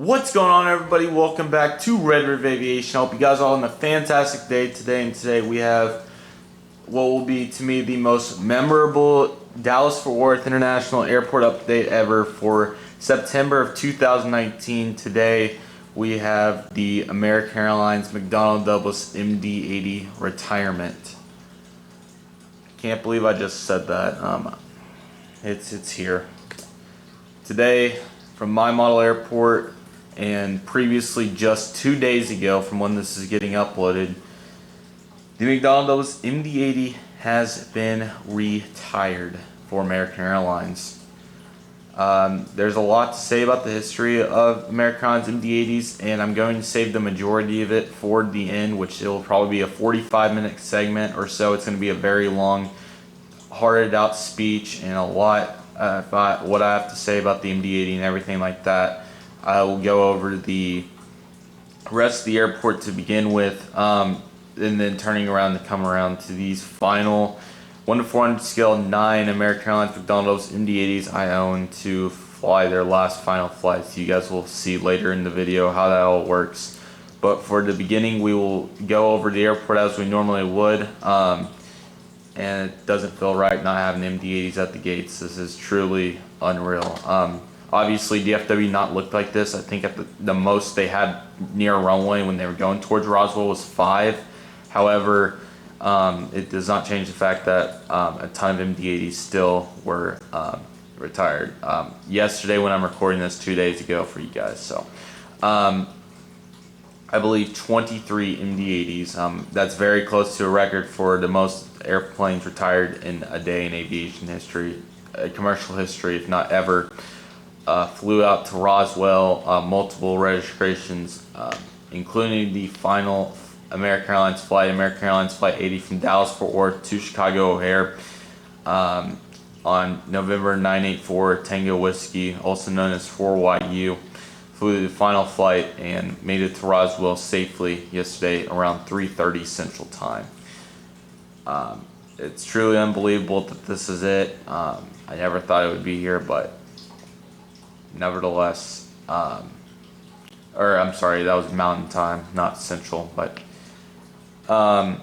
What's going on, everybody? Welcome back to Red River Aviation. I hope you guys are all having a fantastic day today. And today we have what will be, to me, the most memorable Dallas-Fort Worth International Airport update ever for September of 2019. Today we have the American Airlines McDonnell Douglas MD-80 retirement. Can't believe I just said that. It's here today from my model airport. And previously, just 2 days ago from when this is getting uploaded, the McDonnell Douglas MD-80 has been retired for American Airlines. There's a lot to say about the history of American Airlines MD-80s, and I'm going to save the majority of it for the end, which will probably be a 45-minute segment or so. It's going to be a very long, hearted out speech and a lot about what I have to say about the MD-80 and everything like that. I will go over the rest of the airport to begin with, and then turning around to come around to these final 1 to 400 scale 9 American Airlines McDonnell MD-80s I own to fly their last final flights. You guys will see later in the video how that all works. But for the beginning, we will go over the airport as we normally would, and it doesn't feel right not having MD-80s at the gates. This is truly unreal. Obviously, DFW not looked like this. I think at the most they had near runway when they were going towards Roswell was 5. However, it does not change the fact that a ton of MD-80s still were retired. Yesterday, when I'm recording this 2 days ago for you guys, so I believe 23 MD-80s. That's very close to a record for the most airplanes retired in a day in aviation history, commercial history, if not ever. Flew out to Roswell, multiple registrations, including the final American Airlines Flight 80 from Dallas-Fort Worth to Chicago O'Hare on November 984 Tango Whiskey, also known as 4YU. Flew the final flight and made it to Roswell safely yesterday around 3:30 Central Time. It's truly unbelievable that this is it. I never thought it would be here, but nevertheless, or I'm sorry, that was Mountain Time, not Central, but I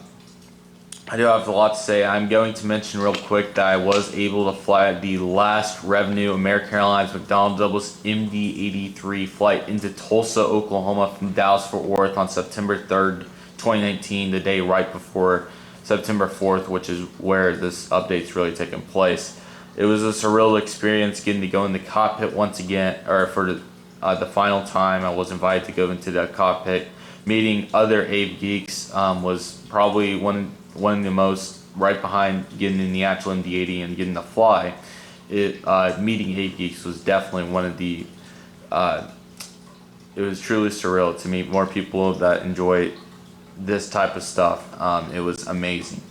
do have a lot to say. I'm going to mention real quick that I was able to fly the last revenue American Airlines McDonnell Douglas MD-83 flight into Tulsa, Oklahoma from Dallas-Fort Worth on September 3rd, 2019, the day right before September 4th, which is where this update's really taking place. It was a surreal experience getting to go in the cockpit once again, or for the final time. I was invited to go into the cockpit. Meeting other Ave geeks was probably one of the most, right behind getting in the actual MD-80 and getting to fly. Meeting Ave geeks was definitely one of the. It was truly surreal to meet more people that enjoy this type of stuff. It was amazing.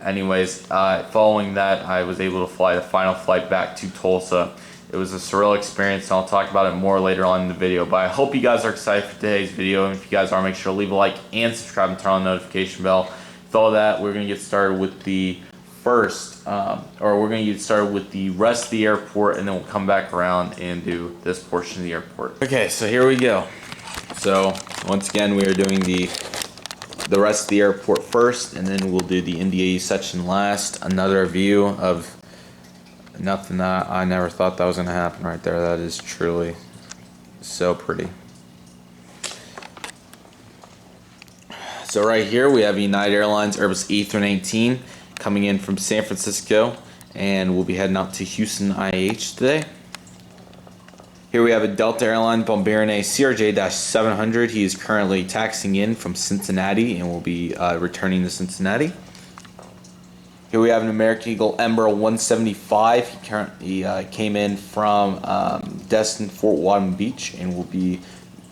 Anyways, following that, I was able to fly the final flight back to Tulsa. It was a surreal experience, and I'll talk about it more later on in the video. But I hope you guys are excited for today's video. And if you guys are, make sure to leave a like and subscribe and turn on the notification bell. With all that, we're going to get started with the rest of the airport, and then we'll come back around and do this portion of the airport. Okay, so here we go. So once again, we are doing the rest of the airport first, and then we'll do the MD-80 section last. Another view of nothing that I never thought that was going to happen right there. That is truly so pretty. So right here we have United Airlines Airbus A319 coming in from San Francisco, and we'll be heading out to Houston IH today. Here we have a Delta Airlines Bombardier CRJ-700. He is currently taxiing in from Cincinnati and will be returning to Cincinnati. Here we have an American Eagle Embraer 175. He currently came in from Destin Fort Walton Beach and will be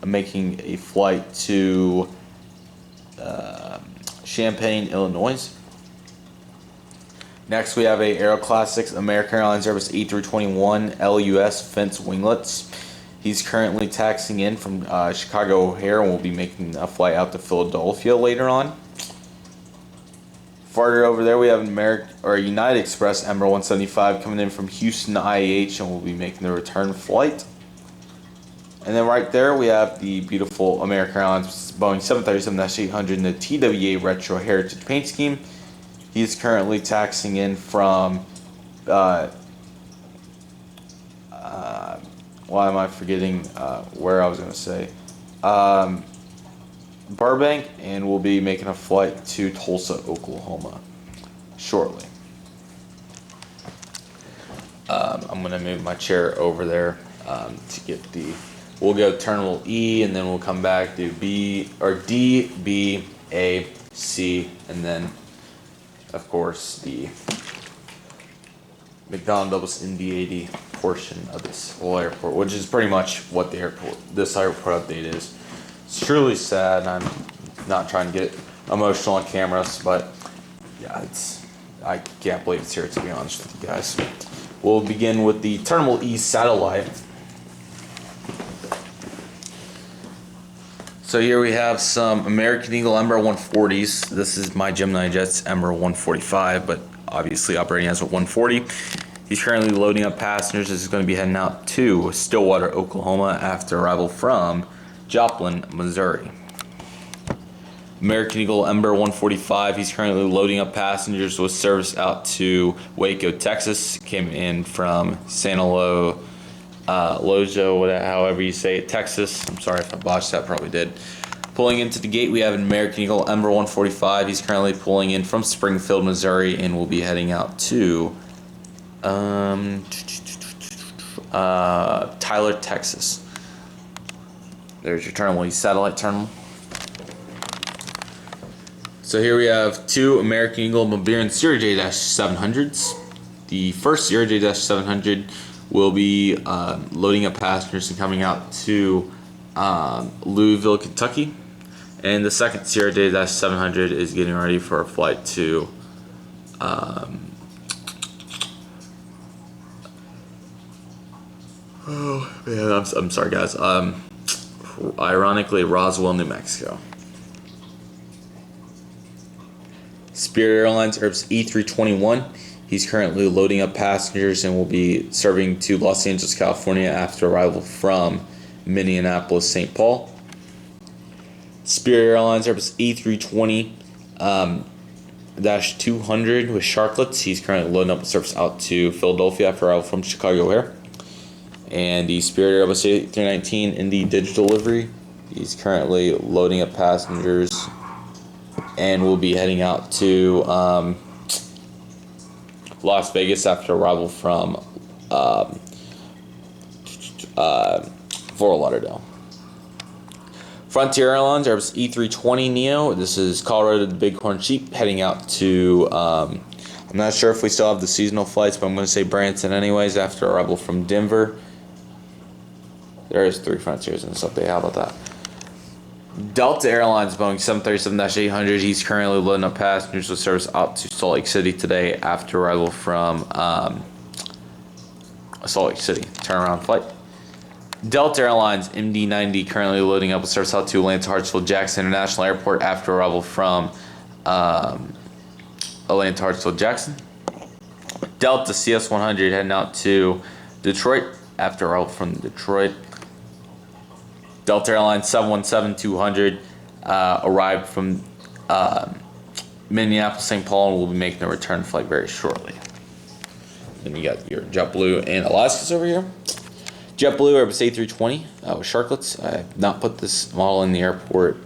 making a flight to Champaign, Illinois. Next, we have a Aero Classics American Airlines Airbus A321 LUS Fence Winglets. He's currently taxiing in from Chicago O'Hare and will be making a flight out to Philadelphia later on. Farther over there, we have a United Express Embraer 175 coming in from Houston IH and will be making the return flight. And then right there we have the beautiful American Airlines Boeing 737-800 in the TWA Retro Heritage paint scheme. He's currently taxiing in from, why am I forgetting where I was going to say? Burbank, and we'll be making a flight to Tulsa, Oklahoma shortly. I'm going to move my chair over there to get the... We'll go Terminal E, and then we'll come back, do B, or D, B, A, C, and then, of course, the McDonnell-Douglas MD-80 portion of this whole airport, which is pretty much what this airport update is. It's truly sad, and I'm not trying to get emotional on cameras, but yeah, I can't believe it's here, to be honest with you guys. We'll begin with the Terminal E satellite. So here we have some American Eagle Embraer 140s. This is my Gemini Jet's Embraer 145, but obviously operating as a 140. He's currently loading up passengers. This is going to be heading out to Stillwater, Oklahoma after arrival from Joplin, Missouri. American Eagle Embraer 145. He's currently loading up passengers with service out to Waco, Texas. Came in from Lojo, however you say it, Texas. I'm sorry if I botched that, probably did. Pulling into the gate, we have an American Eagle Embraer 145. He's currently pulling in from Springfield, Missouri, and will be heading out to Tyler, Texas. There's your Terminal E satellite terminal. So here we have two American Eagle Mobiran CRJ-700s. The first CRJ-700 will be loading up passengers and coming out to Louisville, Kentucky. And the second CRJ-700 is getting ready for a flight to I'm sorry guys, ironically Roswell, New Mexico. Spirit Airlines Airbus E321. He's currently loading up passengers and will be serving to Los Angeles, California after arrival from Minneapolis, St. Paul. Spirit Airlines Airbus E320 -200 with Sharklets. He's currently loading up service out to Philadelphia after arrival from Chicago Air. And the Spirit Airbus A319 in the digital delivery. He's currently loading up passengers and will be heading out to Las Vegas after arrival from Fort Lauderdale. Frontier Airlines Airbus E320 Neo. This is Colorado the Bighorn Sheep heading out to I'm not sure if we still have the seasonal flights, but I'm going to say Branson anyways after arrival from Denver. There is 3 Frontiers in this update. How about that? Delta Airlines Boeing 737-800. He's currently loading up passengers with service out to Salt Lake City today after arrival from Salt Lake City. Turnaround flight. Delta Airlines MD-90 currently loading up with service out to Atlanta Hartsfield Jackson International Airport after arrival from Atlanta Hartsfield Jackson. Delta CS-100 heading out to Detroit after arrival from Detroit. Delta Airlines 717-200 arrived from Minneapolis, St. Paul, and will be making a return flight very shortly. Then you got your JetBlue and Alaska's over here. JetBlue Airbus A320 with Sharklets. I have not put this model in the airport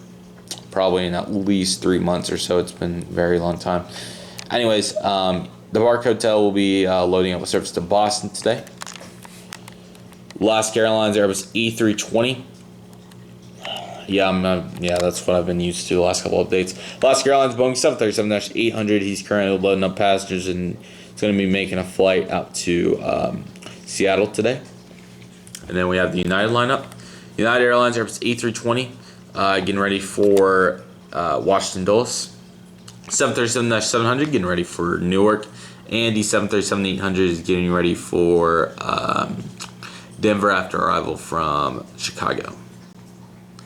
probably in at least 3 months or so. It's been a very long time. Anyways, the Bark Hotel will be loading up with service to Boston today. Alaska Airlines Airbus E320. Yeah, that's what I've been used to the last couple of updates. Alaska Airlines Boeing 737-800. He's currently loading up passengers and he's going to be making a flight out to Seattle today. And then we have the United lineup. United Airlines Airbus A320 getting ready for Washington Dulles. 737-700 getting ready for Newark. And the 737-800 is getting ready for Denver after arrival from Chicago.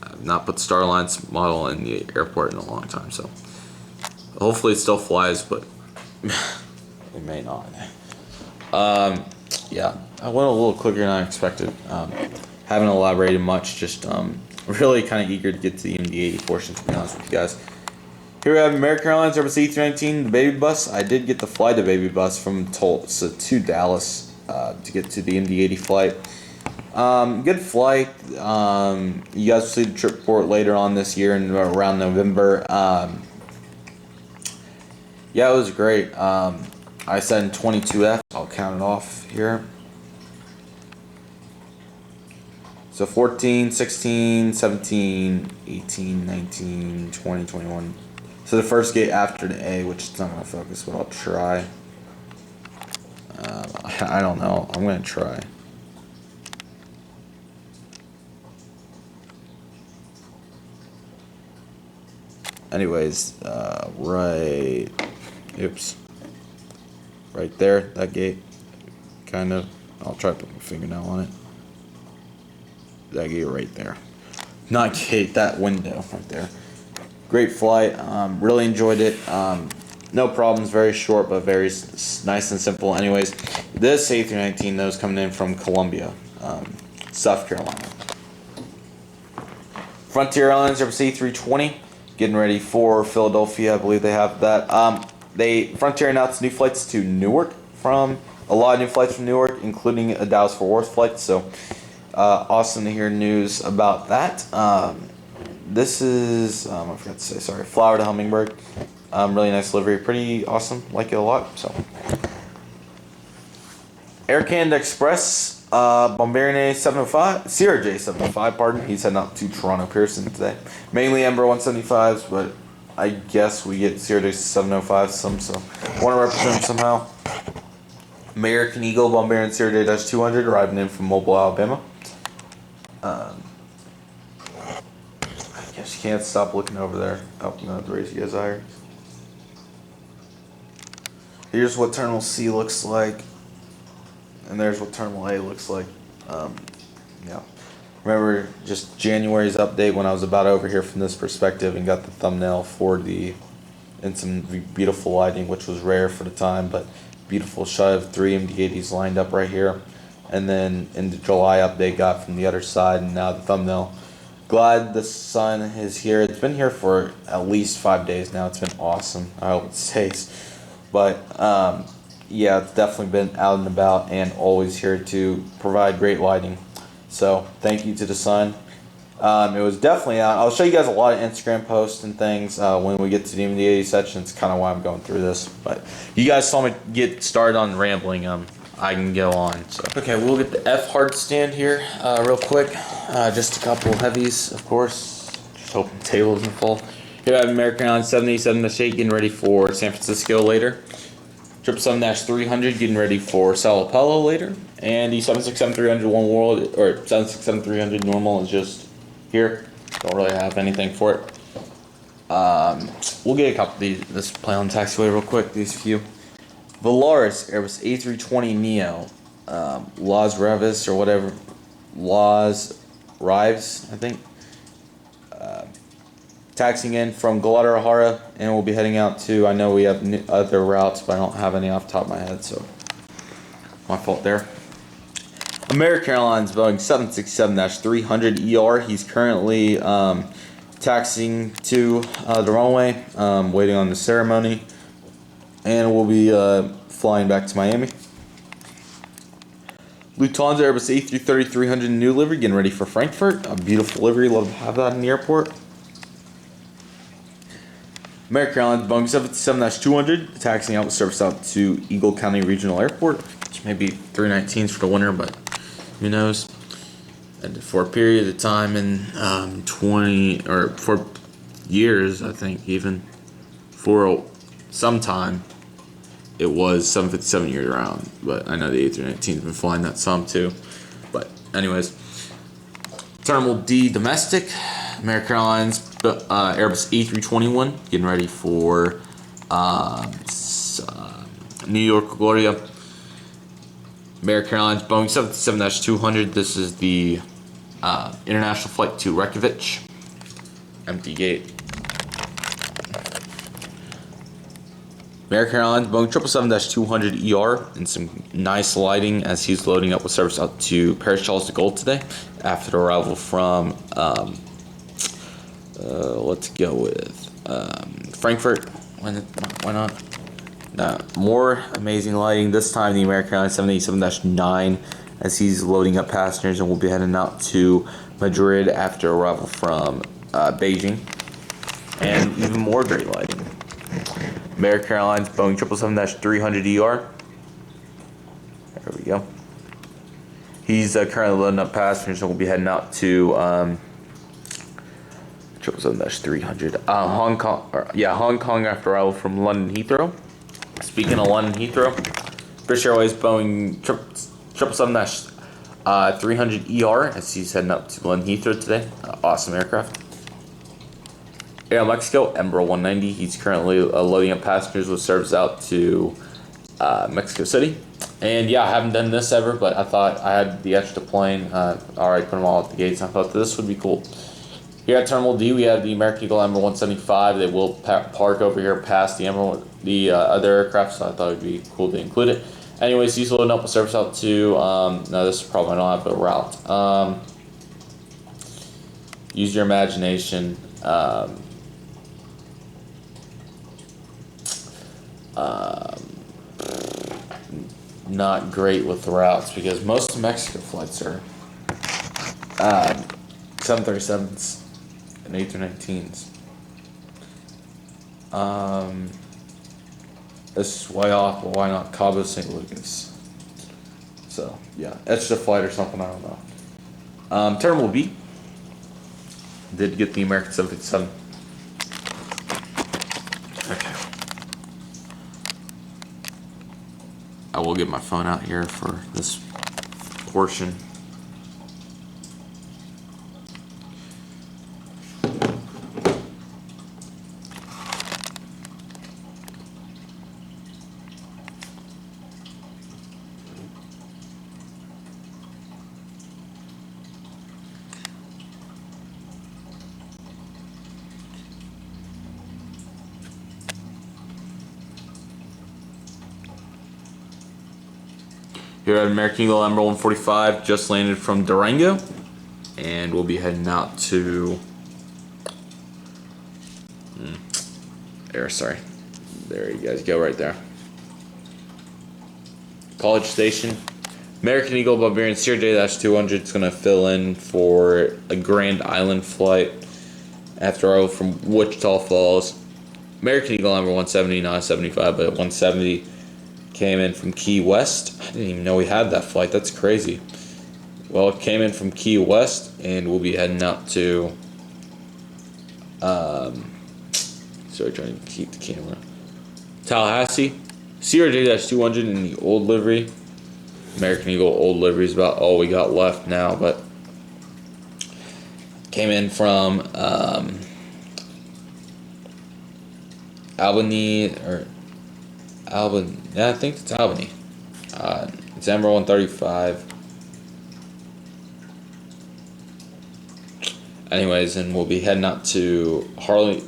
I've not put the Starlines model in the airport in a long time, so hopefully it still flies, but it may not. Yeah, I went a little quicker than I expected. haven't elaborated much. Just really kind of eager to get to the MD-80 portion, to be honest with you guys. Here we have American Airlines Airbus A319, the baby bus. I did get to fly the baby bus from Tulsa to Dallas to get to the MD-80 flight. Good flight. You guys will see the trip report later on this year in around November. Yeah, it was great. I said in 22F. I'll count it off here. So 14, 16, 17, 18, 19, 20, 21. So the first gate after the A, which is not going to focus, but I'll try. I don't know. I'm going to try. Anyways, right. Oops. Right there, that gate. Kind of. I'll try to put my fingernail on it. That gate right there. Not gate, that window right there. Great flight. Really enjoyed it. No problems. Very short, but very nice and simple. Anyways, this A319 though is coming in from Columbia, South Carolina. Frontier Airlines Airbus A320 getting ready for Philadelphia. I believe they have that. Frontier announced new flights to Newark a lot of new flights from Newark, including a Dallas-Fort Worth flight. So awesome to hear news about that. This is, I forgot to say, sorry, Flower to Hummingbird. Really nice livery, pretty awesome, like it a lot. So, Air Canada Express, Bombardier 705, CRJ 705, pardon. He's heading out to Toronto Pearson today. Mainly Embraer 175s, but I guess we get CRJ 705s some, so want to represent him somehow. American Eagle Bombardier CRJ-200 arriving in from Mobile, Alabama. I guess you can't stop looking over there. Oh, I'm gonna have to raise you guys higher. Here's what Terminal C looks like, and there's what Terminal A looks like. Yeah. Remember just January's update when I was about over here from this perspective and got the thumbnail for and some beautiful lighting, which was rare for the time, but beautiful shot of 3 MD-80s lined up right here. And then in the July update got from the other side, and now the thumbnail. Glad the sun is here. It's been here for at least 5 days now. It's been awesome. I hope it stays. But yeah, it's definitely been out and about and always here to provide great lighting. So thank you to the sun. It was definitely out. I'll show you guys a lot of Instagram posts and things when we get to the MD-80 section. It's kind of why I'm going through this. But you guys saw me get started on rambling. I can go on. So okay, we'll get the F hard stand here real quick. Just a couple of heavies, of course. Just hoping the table isn't full. Here I have American Airlines 787-8 getting ready for San Francisco later. 777-300 getting ready for Sao Paulo later. And the 767-300 One World, or 767-300 normal is just here. Don't really have anything for it. We'll get a couple of these. This play on the taxiway real quick. These few. Volaris Airbus A320 Neo, Las Revis or whatever, Las Rives, I think. Taxiing in from Guadalajara, and we'll be heading out to, I know we have other routes, but I don't have any off the top of my head, so my fault there. American Airlines Boeing 767-300 ER. He's currently taxiing to the runway, waiting on the ceremony, and we'll be flying back to Miami. Lufthansa Airbus A330-300 new livery, getting ready for Frankfurt. A beautiful livery, love to have that in the airport. American Airlines Boeing 777-200, taxiing out with service out to Eagle County Regional Airport, which may be 319s for the winter, but who knows. And for a period of time in 4 years, I think, even for some time, it was 757 year round. But I know the A319's been flying that some too. But anyways, Terminal D domestic, American Airlines Airbus A321 getting ready for New York LaGuardia. American Airlines Boeing 777-200. This is the international flight to Reykjavik. Empty gate. American Airlines Boeing 777-200ER in some nice lighting as he's loading up with service out to Paris Charles de Gaulle today after the arrival from, let's go with Frankfurt. Why not? More amazing lighting. This time the American Airlines 787-9 as he's loading up passengers and will be heading out to Madrid after arrival from Beijing. And even more great lighting. American Airlines Boeing 777-300ER. There we go. He's currently loading up passengers and will be heading out to 777-300. Hong Kong after arrival from London Heathrow. Speaking of London Heathrow, British Airways Boeing 777-300ER as he's heading up to London Heathrow today. Awesome aircraft. Air Mexico Embraer 190. He's currently loading up passengers with service out to Mexico City. And yeah, I haven't done this ever, but I thought I had the extra plane. Already put them all at the gates. And I thought this would be cool. Here at Terminal D, we have the American Eagle Embraer 175. They will park over here past the other aircraft, so I thought it would be cool to include it. Anyways, he's loading up with service out to, no, this is probably not a route. Use your imagination. Not great with the routes because most Mexico flights are 737s and A319s. This is way off, but why not Cabo St. Lucas? So yeah, extra flight or something, I don't know. Terminal B did get the American 757. Okay. I will get my phone out here for this portion. Here at American Eagle Embraer 145, just landed from Durango, and we'll be heading out to sorry, there you guys go right there. College Station. American Eagle Barbarian CRJ-200 is going to fill in for a Grand Island flight after I go from Wichita Falls. American Eagle Embraer 170, not 75, but 170. Came in from Key West. I didn't even know we had that flight. That's crazy. Well, it came in from Key West, and we'll be heading out to. Sorry, trying to keep the camera. Tallahassee. CRJ-200 in the old livery. American Eagle old livery is about all we got left now, but came in from Albany or. Albany, yeah, I think it's Albany. It's Embraer 135. Anyways, and we'll be heading out to Harlingen.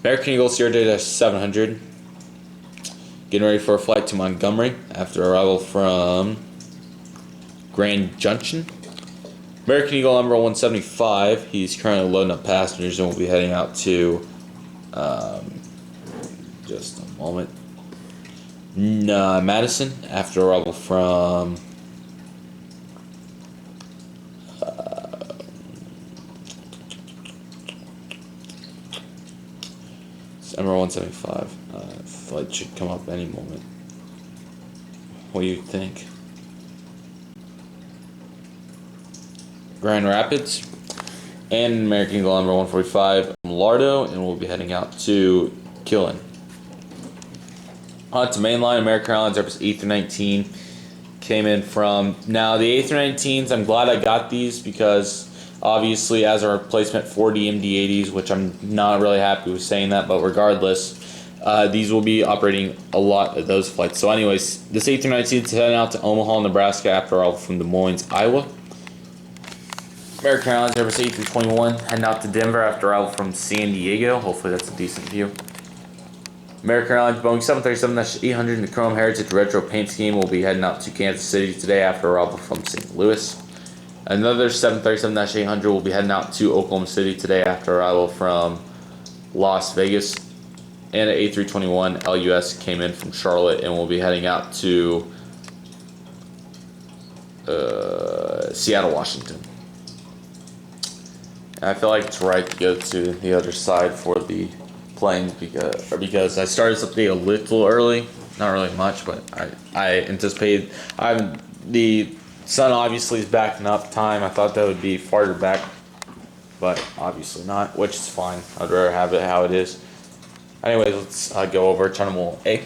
American Eagle CRJ-700. Getting ready for a flight to Montgomery after arrival from Grand Junction. American Eagle Embraer 175. He's currently loading up passengers and we'll be heading out to. Just a moment. Madison after arrival from Embraer 175. Flight should come up any moment. What do you think? Grand Rapids and American Eagle Embraer 145 from Lardo, and we'll be heading out to Killen. On to mainline, American Airlines Airbus A319 came in from. Now, the A319s, I'm glad I got these because obviously as a replacement for the MD-80s, which I'm not really happy with saying that, but regardless, these will be operating a lot of those flights. So anyways, this A319 is heading out to Omaha, Nebraska after all from Des Moines, Iowa. American Airlines Airbus A321 heading out to Denver after arrival from San Diego. Hopefully that's a decent view. American Airlines Boeing 737-800 in the Chrome Heritage Retro Paint Scheme will be heading out to Kansas City today after arrival from St. Louis. Another 737-800 will be heading out to Oklahoma City today after arrival from Las Vegas. And an A321 LUS came in from Charlotte and will be heading out to Seattle, Washington. And I feel like it's right to go to the other side for the planes because I started something a little early, not really much, but I anticipated the sun obviously is backing up time. I thought that would be farther back, but obviously not, which is fine. I'd rather have it how it is. Anyways, let's go over Terminal A.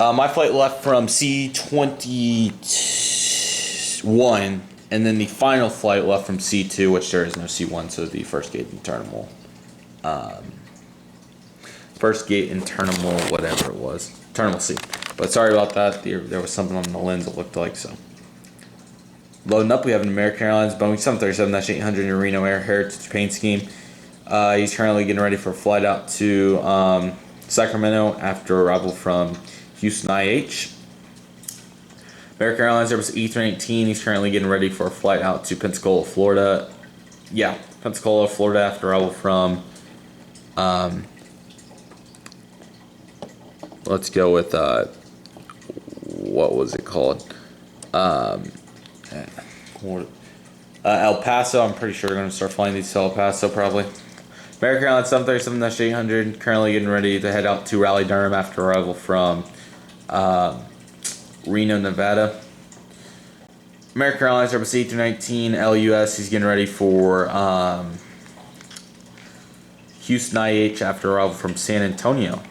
My flight left from C21, and then the final flight left from C2, which there is no C1, so the first gate in Terminal. First gate in Terminal, whatever it was. Terminal C. But sorry about that. There was something on the lens it looked like, so. Loading up, we have an American Airlines Boeing 737-800 in Reno Air Heritage Paint Scheme. He's currently getting ready for a flight out to Sacramento after arrival from Houston IH. American Airlines Airbus E319. He's currently getting ready for a flight out to Pensacola, Florida. Yeah, Pensacola, Florida after arrival from. Let's go with what was it called? El Paso. I'm pretty sure we're going to start flying these to El Paso probably. American Airlines 737-800 currently getting ready to head out to Raleigh-Durham after arrival from Reno, Nevada. American Airlines Airbus A319 LUS. He's getting ready for Houston IH after arrival from San Antonio.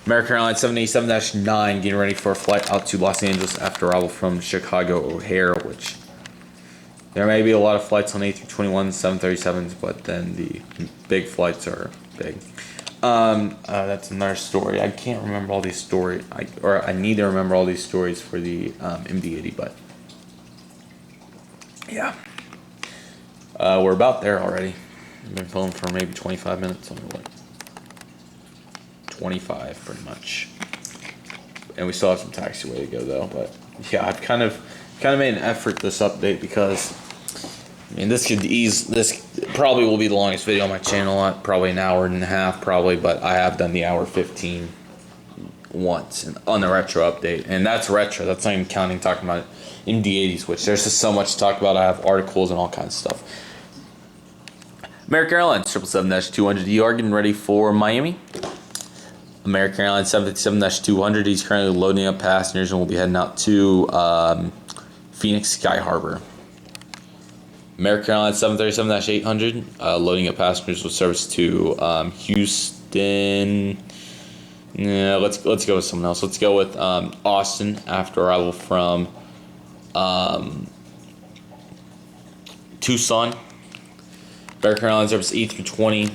American Airlines 787-9 getting ready for a flight out to Los Angeles after arrival from Chicago O'Hare, which there may be a lot of flights on A321s, 737s, but then the big flights are big. That's another story. I can't remember all these stories, I need to remember all these stories for the MD-80, but yeah. We're about there already. I've been filming for maybe 25 minutes, something like 25 pretty much. And we still have some taxiway to go though, but yeah, I've kind of made an effort this update because I mean this probably will be the longest video on my channel, probably an hour and a half probably, but I have done the hour 15 once on the retro update, and that's retro, that's not even counting talking about MD-80s, which there's just so much to talk about. I have articles and all kinds of stuff. American Airlines 777-200 getting ready for Miami. American Airlines 757-200, he's currently loading up passengers and will be heading out to Phoenix Sky Harbor. American Airlines 737-800, loading up passengers with service to Houston. Yeah, let's go with someone else. Let's go with Austin after arrival from Tucson. American Airlines Airbus A320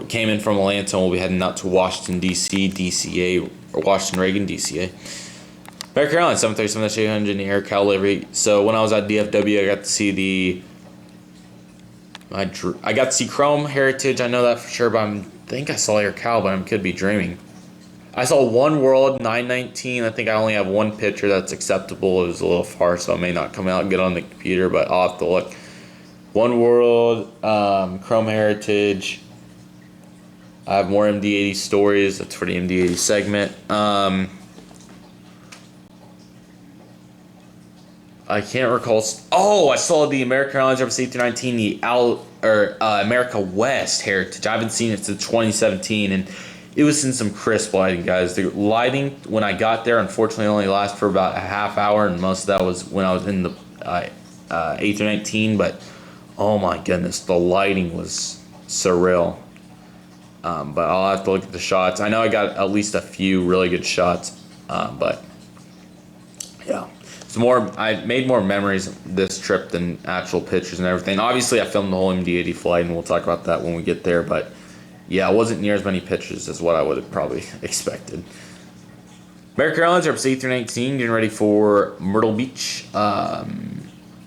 came in from Atlanta and will be heading out to Washington, D.C., DCA, or Washington Reagan, DCA. American Airlines 737-800 in the Air Cal livery. So when I was at DFW, I got to see I got to see Chrome Heritage. I know that for sure, but I think I saw Air Cal, but I could be dreaming. I saw One World 919. I think I only have one picture that's acceptable. It was a little far, so it may not come out and get on the computer, but I'll have to look. One World, Chrome Heritage. I have more MD-80 stories. That's for the MD-80 segment. I can't recall. Oh, I saw the American Airlines Airbus A319, the America West Heritage. I haven't seen it since 2017, and it was in some crisp lighting, guys. The lighting when I got there, unfortunately, only lasted for about a half hour, and most of that was when I was in the A319. But oh my goodness, the lighting was surreal. But I'll have to look at the shots. I know I got at least a few really good shots, but yeah. I made more memories this trip than actual pictures and everything. Obviously, I filmed the whole MD-80 flight, and we'll talk about that when we get there. But yeah, it wasn't near as many pictures as what I would have probably expected. American Airlines Airbus A319 getting ready for Myrtle Beach.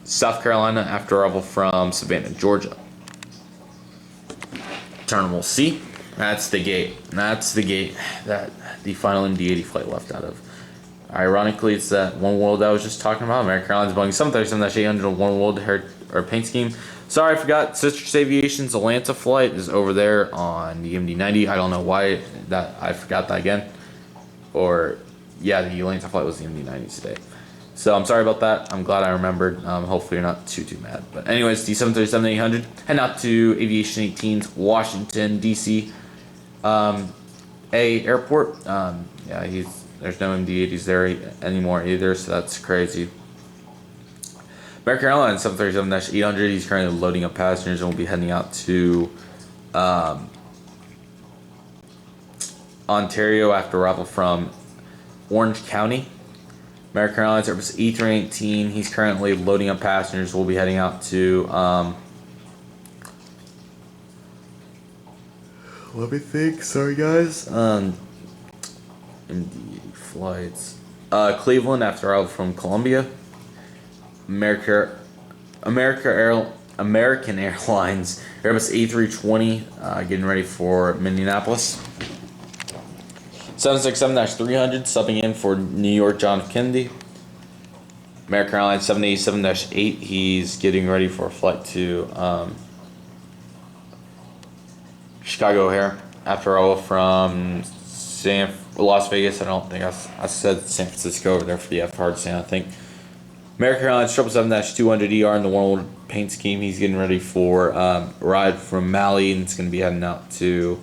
South Carolina after arrival from Savannah, Georgia. Terminal C. That's the gate. That's the gate that the final MD-80 flight left out of. Ironically, it's that One World I was just talking about. American Airlines Boeing 737-800 One World or paint scheme. Sorry, I forgot. Citrus Aviation's Atlanta flight is over there on the MD-90. I don't know why I forgot that again. Or yeah, the Atlanta flight was the MD-90 today. So I'm sorry about that. I'm glad I remembered. Hopefully you're not too mad. But anyways, the 737-800 heading out to Aviation 18's Washington D.C. A airport. Yeah, there's no MD-80s there anymore either, so that's crazy. American Airlines 737-800. He's currently loading up passengers and will be heading out to Ontario after arrival from Orange County. American Airlines Airbus E318. He's currently loading up passengers. We'll be heading out to let me think. Sorry, guys. MD flights. Cleveland after arrival from Columbia. American Airlines Airbus A320 getting ready for Minneapolis. 767-300 subbing in for New York John F. Kennedy. American Airlines 787-8. He's getting ready for a flight to Chicago O'Hare after all from Las Vegas. I don't think I said San Francisco over there for the F hard stand, I think. American Airlines 777-200ER in the One World paint scheme. He's getting ready for a ride from Maui, and it's going to be heading out to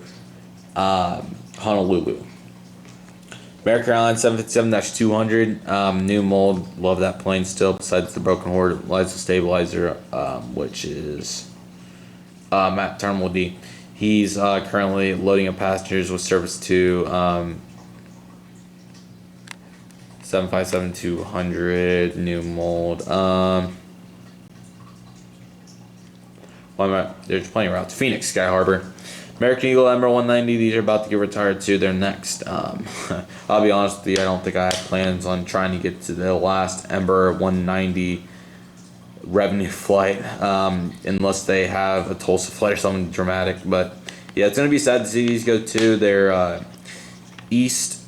Honolulu. American Airlines 757-200, new mold. Love that plane still, besides the broken horizontal stabilizer, which is at Terminal D. He's currently loading up passengers with service to 757-200, new mold. There's plenty of routes. Phoenix, Sky Harbor. American Eagle Ember 190, these are about to get retired too. They're next. I'll be honest with you, I don't think I have plans on trying to get to the last Ember 190 revenue flight unless they have a Tulsa flight or something dramatic. But yeah, it's going to be sad to see these go too. They're East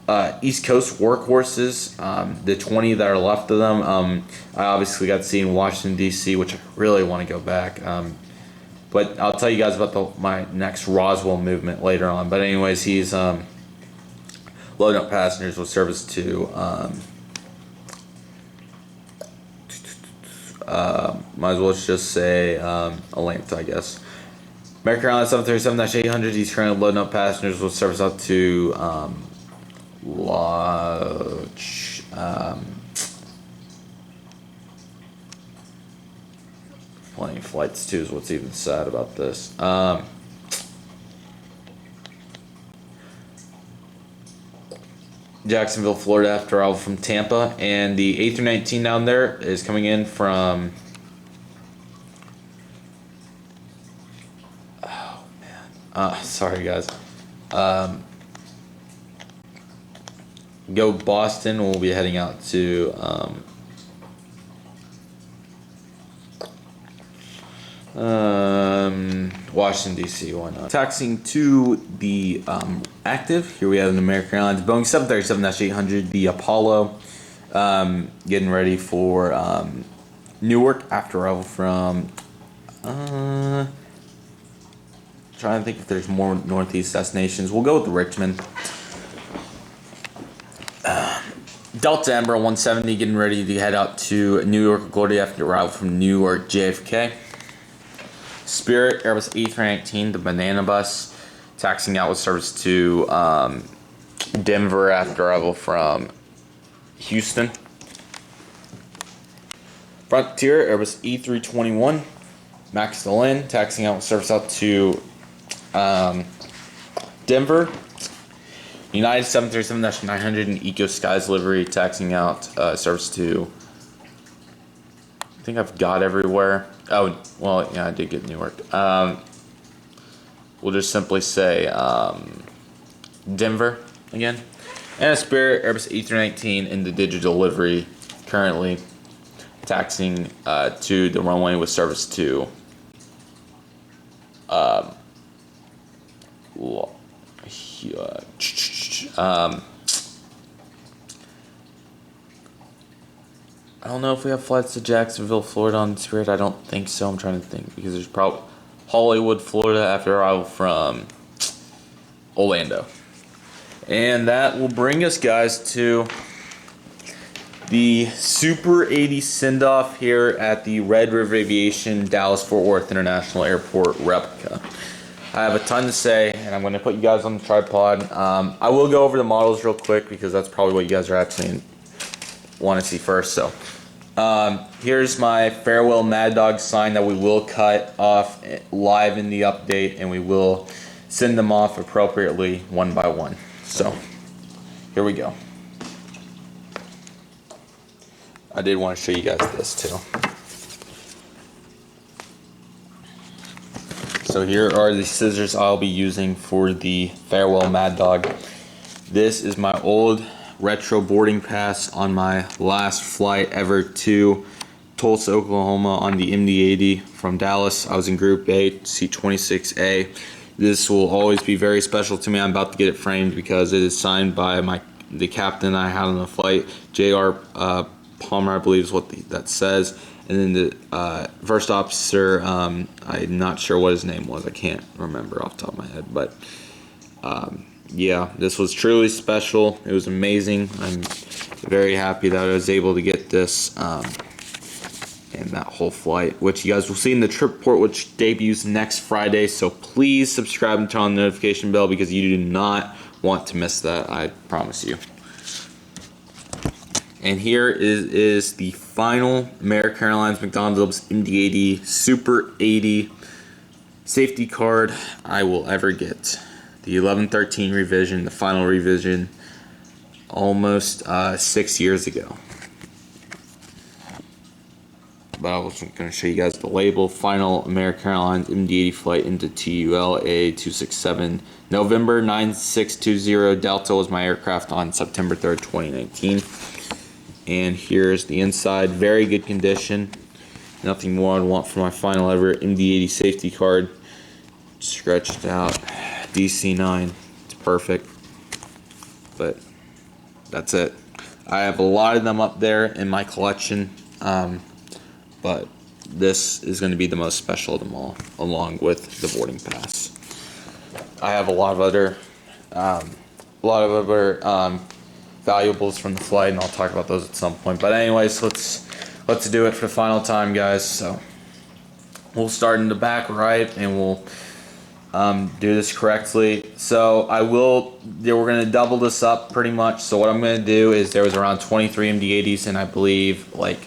Coast workhorses. The 20 that are left of them, I obviously got to see in Washington, D.C., which I really want to go back. But I'll tell you guys about my next Roswell movement later on. But anyways, he's loading up passengers with service to might as well just say Atlanta, I guess. American Airlines 737-800. He's currently loading up passengers with service up to Lodge. Plenty of flights too is what's even sad about this. Jacksonville, Florida after all from Tampa, and the A319 down there is coming in from sorry guys. Go Boston. We'll be heading out to Washington D.C. Why not? Taxiing to the active. Here we have an American Airlines Boeing 737-800, the Apollo, getting ready for Newark after arrival from. Trying to think if there's more Northeast destinations. We'll go with Richmond. Delta Ember 170 getting ready to head out to New York LaGuardia after arrival from New York JFK. Spirit Airbus A319, the Banana Bus, taxiing out with service to Denver after arrival from Houston. Frontier Airbus E321, Max Delin, taxiing out with service out to Denver. United 737-900 and Eco Skies livery, taxiing out service to, I think I've got everywhere. Oh, well, yeah, I did get Newark. We'll just simply say Denver again. And a Spirit Airbus E319 in the digital livery, currently taxiing to the runway with service to I don't know if we have flights to Jacksonville, Florida on Spirit. I don't think so. I'm trying to think because there's probably Hollywood, Florida after arrival from Orlando. And that will bring us, guys, to the Super 80 send-off here at the Red River Aviation Dallas-Fort Worth International Airport replica. I have a ton to say, and I'm going to put you guys on the tripod. I will go over the models real quick because that's probably what you guys are actually want to see first. So here's my farewell Mad Dog sign that we will cut off live in the update, and we will send them off appropriately one by one. So here we go. I did want to show you guys this too. So here are the scissors I'll be using for the farewell Mad Dog. This is my old retro boarding pass on my last flight ever to Tulsa, Oklahoma on the MD-80 from Dallas. I was in Group A, C26A. This will always be very special to me. I'm about to get it framed because it is signed by the captain I had on the flight, J.R. Palmer, I believe is what that says. And then the first officer, I'm not sure what his name was. I can't remember off the top of my head. But yeah, this was truly special. It was amazing. I'm very happy that I was able to get this and that whole flight, which you guys will see in the trip report, which debuts next Friday. So please subscribe and turn on the notification bell because you do not want to miss that. I promise you. And here is the final American Airlines McDonnell MD-80 Super 80 safety card I will ever get. The 1113 revision, the final revision, almost 6 years ago. But I was going to show you guys the label. Final American Airlines MD-80 flight into TUL A267. November 9620. Delta was my aircraft on September 3rd, 2019. And here's the inside. Very good condition. Nothing more I'd want for my final ever MD-80 safety card. Stretched out. DC9. It's perfect. But that's it. I have a lot of them up there in my collection. But this is going to be the most special of them all, along with the boarding pass. I have a lot of other valuables from the flight, and I'll talk about those at some point. But anyways, let's do it for the final time, guys. So we'll start in the back right, and we'll do this correctly. So we're going to double this up pretty much. So what I'm going to do is there was around 23 MD-80s, and I believe like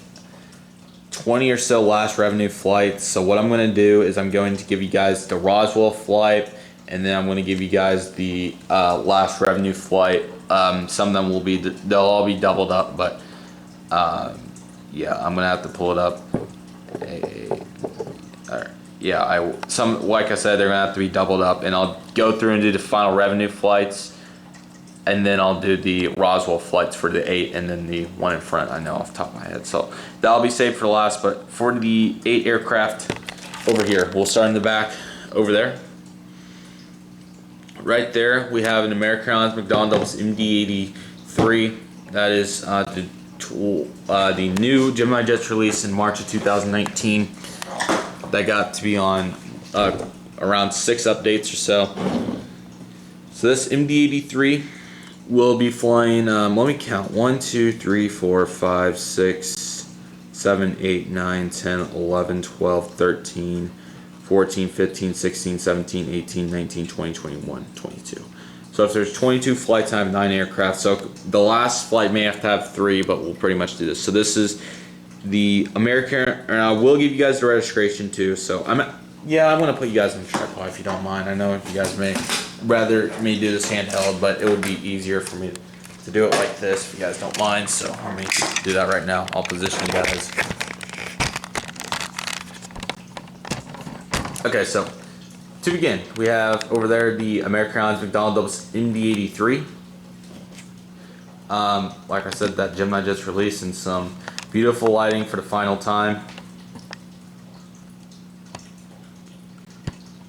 20 or so last revenue flights. So what I'm going to do is I'm going to give you guys the Roswell flight, and then I'm going to give you guys the last revenue flight. Some of them they'll all be doubled up, but yeah, I'm gonna have to pull it up. Like I said, they're gonna have to be doubled up, and I'll go through and do the final revenue flights, and then I'll do the Roswell flights for the 8, and then the one in front I know off the top of my head. So that'll be saved for last. But for the 8 aircraft over here, we'll start in the back over there. Right there, we have an American Airlines McDonnell MD-83. That is the new Gemini jets released in March of 2019. That got to be on around 6 updates or so. So this MD-83 will be flying, let me count, 1, 2, 3, 4, 5, 6, 7, 8, 9, 10, 11, 12, 13, 14, 15, 16, 17, 18, 19, 20, 21, 22. So if there's 22 flights, I have 9 aircraft. So the last flight may have to have 3, but we'll pretty much do this. So this is the American, and I will give you guys the registration too. So I'm going to put you guys in the tripod if you don't mind. I know you guys may rather me do this handheld, but it would be easier for me to do it like this if you guys don't mind. So let me do that right now. I'll position you guys. Okay, so to begin, we have over there the American Airlines McDonnell MD-83. Like I said, that Gemini just released, and some Beautiful lighting for the final time.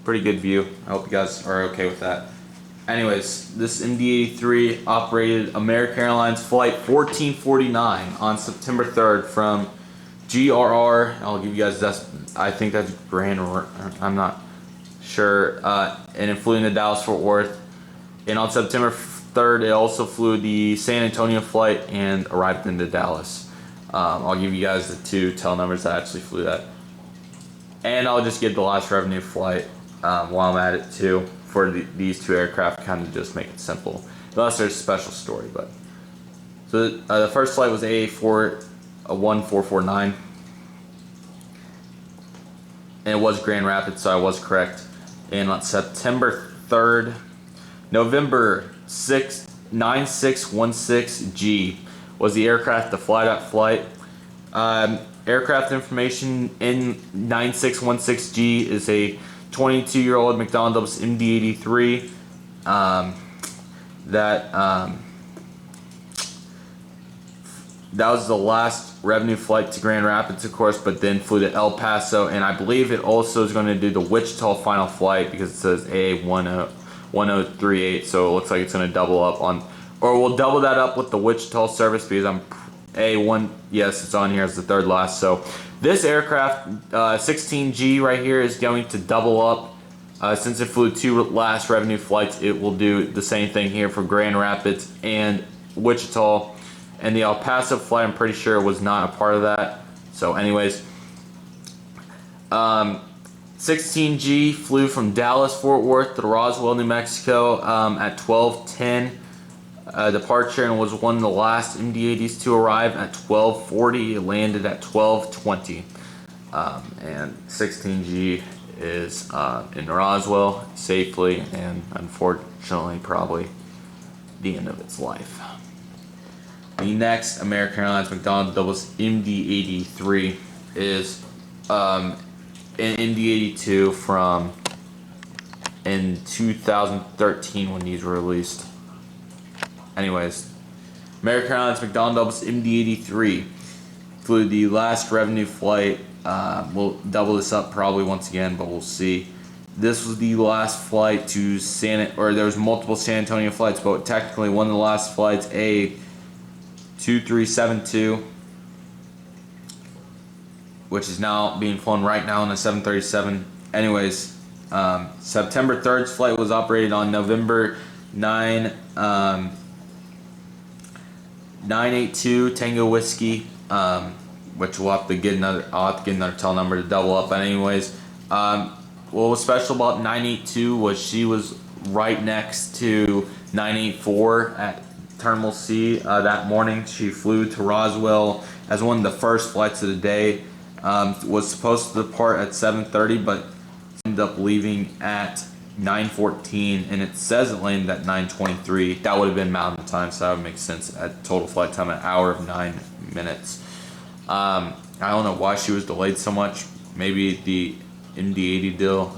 Pretty good view. I hope you guys are okay with that. Anyways, this MD-83 operated American Airlines Flight 1449 on September 3rd from GRR. I'll give you guys that. I think that's Grand. I'm not sure. And it flew into Dallas Fort Worth. And on September 3rd, it also flew the San Antonio flight and arrived into Dallas. I'll give you guys the two tail numbers that actually flew that. And I'll just get the last revenue flight while I'm at it too. For these two aircraft, kind of just make it simple, unless there's a special story. But so the first flight was AA1449, and it was Grand Rapids, so I was correct. And on September 3rd, November 6th, 9616G was the aircraft to fly that flight. Aircraft information in 9616G is a 22-year-old McDonnell Douglas MD-83 that was the last revenue flight to Grand Rapids, of course, but then flew to El Paso, and I believe it also is going to do the Wichita final flight because it says AA1038, so it looks like it's going to double up on, or we'll double that up with the Wichita service because I'm A1, yes, it's on here as the third last. So this aircraft, 16G right here, is going to double up. Since it flew two last revenue flights, it will do the same thing here for Grand Rapids and Wichita. And the El Paso flight, I'm pretty sure, was not a part of that. So anyways, 16G flew from Dallas Fort Worth to Roswell, New Mexico at 12:10. Departure, and was one of the last MD-80s to arrive at 12:40. It landed at 12:20. And 16G is in Roswell safely, and unfortunately probably the end of its life. The next American Airlines McDonnell Douglas MD-83 is an MD-82 from in 2013 when these were released. Anyways, American Airlines McDonnell Douglas MD-83 flew the last revenue flight. We'll double this up probably once again, but we'll see. This was the last flight to there was multiple San Antonio flights, but technically one of the last flights, A2372, which is now being flown right now on a 737. Anyways, September 3rd's flight was operated on November 982 Tango Whiskey, which we'll have to get I'll have to get another tail number to double up. But anyways, what was special about 982 was she was right next to 984 at Terminal C that morning. She flew to Roswell as one of the first flights of the day. Was supposed to depart at 7:30, but ended up leaving at 9:14, and it says it landed at 9:23. That would have been Mountain Time, so that would make sense. At total flight time, an hour of 9 minutes. I don't know why she was delayed so much. Maybe the MD-80 deal.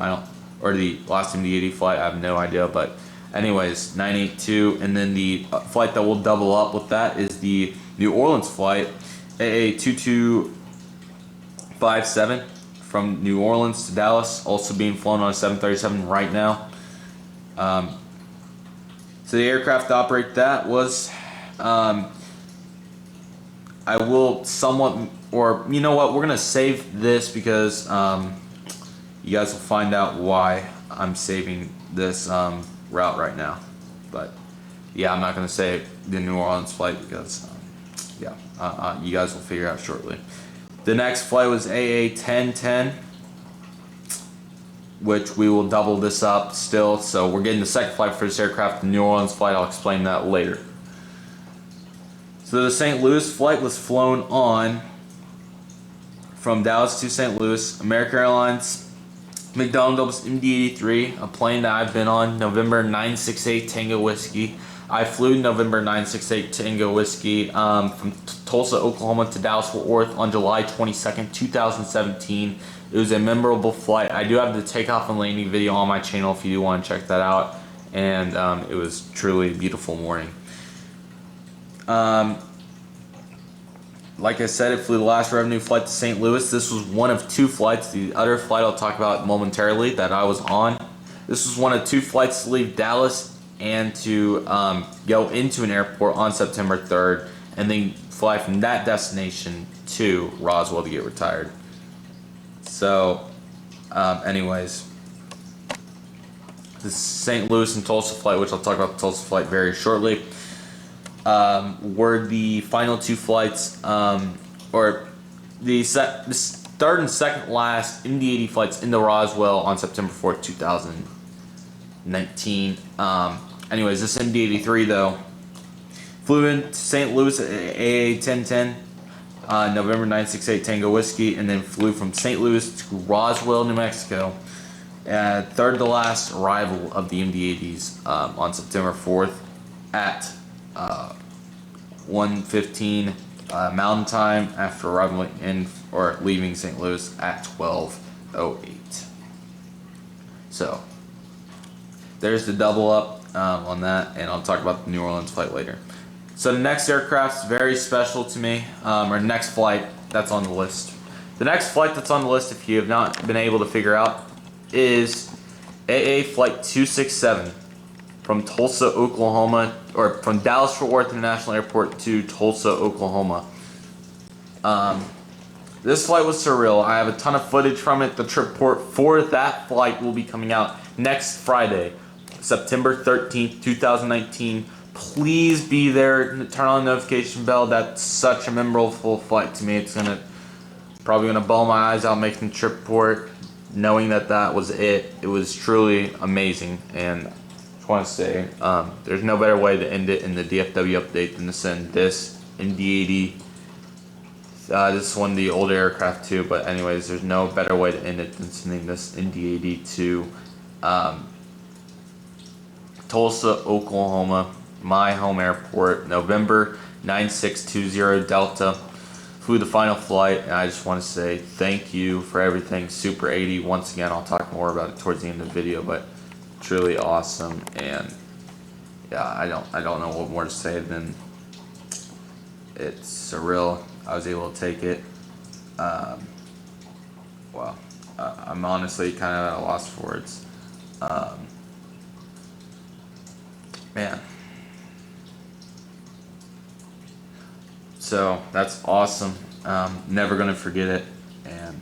Or the last MD-80 flight. I have no idea. But anyways, 982, and then the flight that will double up with that is the New Orleans flight, AA2257. From New Orleans to Dallas, also being flown on a 737 right now. So the aircraft to operate that was, I will somewhat, or you know what, we're going to save this because you guys will find out why I'm saving this route right now. But yeah, I'm not going to say the New Orleans flight because, you guys will figure out shortly. The next flight was AA1010, which we will double this up still. So we're getting the second flight for this aircraft, the New Orleans flight. I'll explain that later. So the St. Louis flight was flown on from Dallas to St. Louis. American Airlines McDonnell Douglas MD-83, a plane that I've been on, November 968 Tango Whiskey. I flew November 968 Tango Whiskey from Tulsa, Oklahoma to Dallas Fort Worth on July 22nd, 2017. It was a memorable flight. I do have the takeoff and landing video on my channel if you do want to check that out. And it was truly a beautiful morning. like I said, it flew the last revenue flight to St. Louis. This was one of 2 flights. The other flight I'll talk about momentarily that I was on. This was one of 2 flights to leave Dallas and to go into an airport on September 3rd, and then fly from that destination to Roswell to get retired. So, anyways, the St. Louis and Tulsa flight, which I'll talk about the Tulsa flight very shortly, were the final 2 flights, or the third and second last MD-80 flights into Roswell on September 4th, 2019. Anyways, this MD-83 though flew into St. Louis at AA-1010, November 968 Tango Whiskey, and then flew from St. Louis to Roswell, New Mexico. Third to last arrival of the MD-80s on September 4th at 1:15 Mountain Time after arriving in or leaving St. Louis at 12:08. So there's the double up on that, and I'll talk about the New Orleans flight later. So the next aircraft is very special to me, or next flight that's on the list. The next flight that's on the list, if you have not been able to figure out, is AA Flight 267 from Tulsa, Oklahoma, or from Dallas Fort Worth International Airport to Tulsa, Oklahoma. This flight was surreal. I have a ton of footage from it. The trip report for that flight will be coming out next Friday, September 13th, 2019. Please be there. Turn on the notification bell. That's such a memorable flight to me. It's probably gonna bawl my eyes out making the trip report, knowing that that was it. It was truly amazing, and I just want to say there's no better way to end it in the DFW update than to send this MD-80. This is one of the older aircraft too, but anyways, there's no better way to end it than sending this MD-80 to Tulsa, Oklahoma, my home airport, November 9620 Delta. Flew the final flight, and I just want to say thank you for everything, Super 80. Once again, I'll talk more about it towards the end of the video, but truly awesome. And yeah, I don't know what more to say than it's surreal. I was able to take it. Well, I'm honestly kind of at a loss for words. Man. So that's awesome. Never gonna forget it, and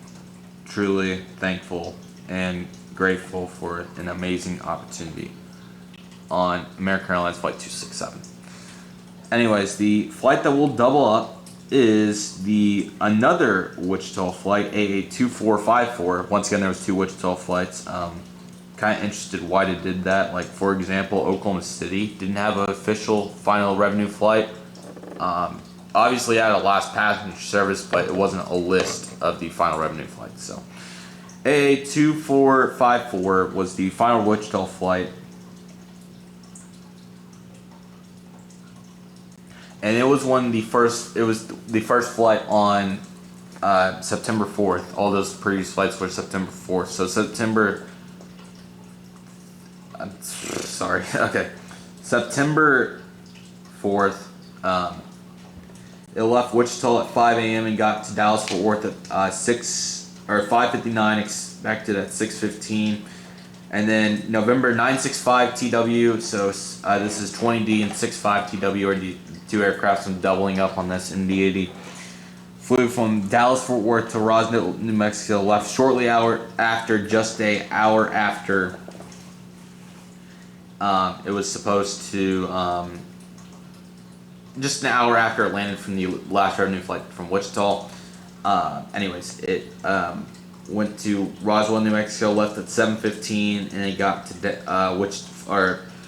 truly thankful and grateful for an amazing opportunity on American Airlines Flight 267. Anyways, the flight that will double up is another Wichita flight, AA2454. Once again, there was 2 Wichita flights. Kind of interested why they did that. Like, for example, Oklahoma City didn't have an official final revenue flight. Obviously, I had a last passenger service, but it wasn't a list of the final revenue flights. So, AA2454 was the final Wichita flight, and it was the first flight on September 4th. All those previous flights were September 4th. So September 4th. It left Wichita at 5 a.m. and got to Dallas Fort Worth at 5:59, expected at 6:15. And then November 965 TW, so this is 20D and 65 TW are the 2 aircrafts. I'm doubling up on this MD-80. Flew from Dallas Fort Worth to Roswell, New Mexico, left shortly after, just an hour after it was supposed to, just an hour after it landed from the last revenue flight from Wichita. Anyways, it went to Roswell, New Mexico, left at 7:15, and it got to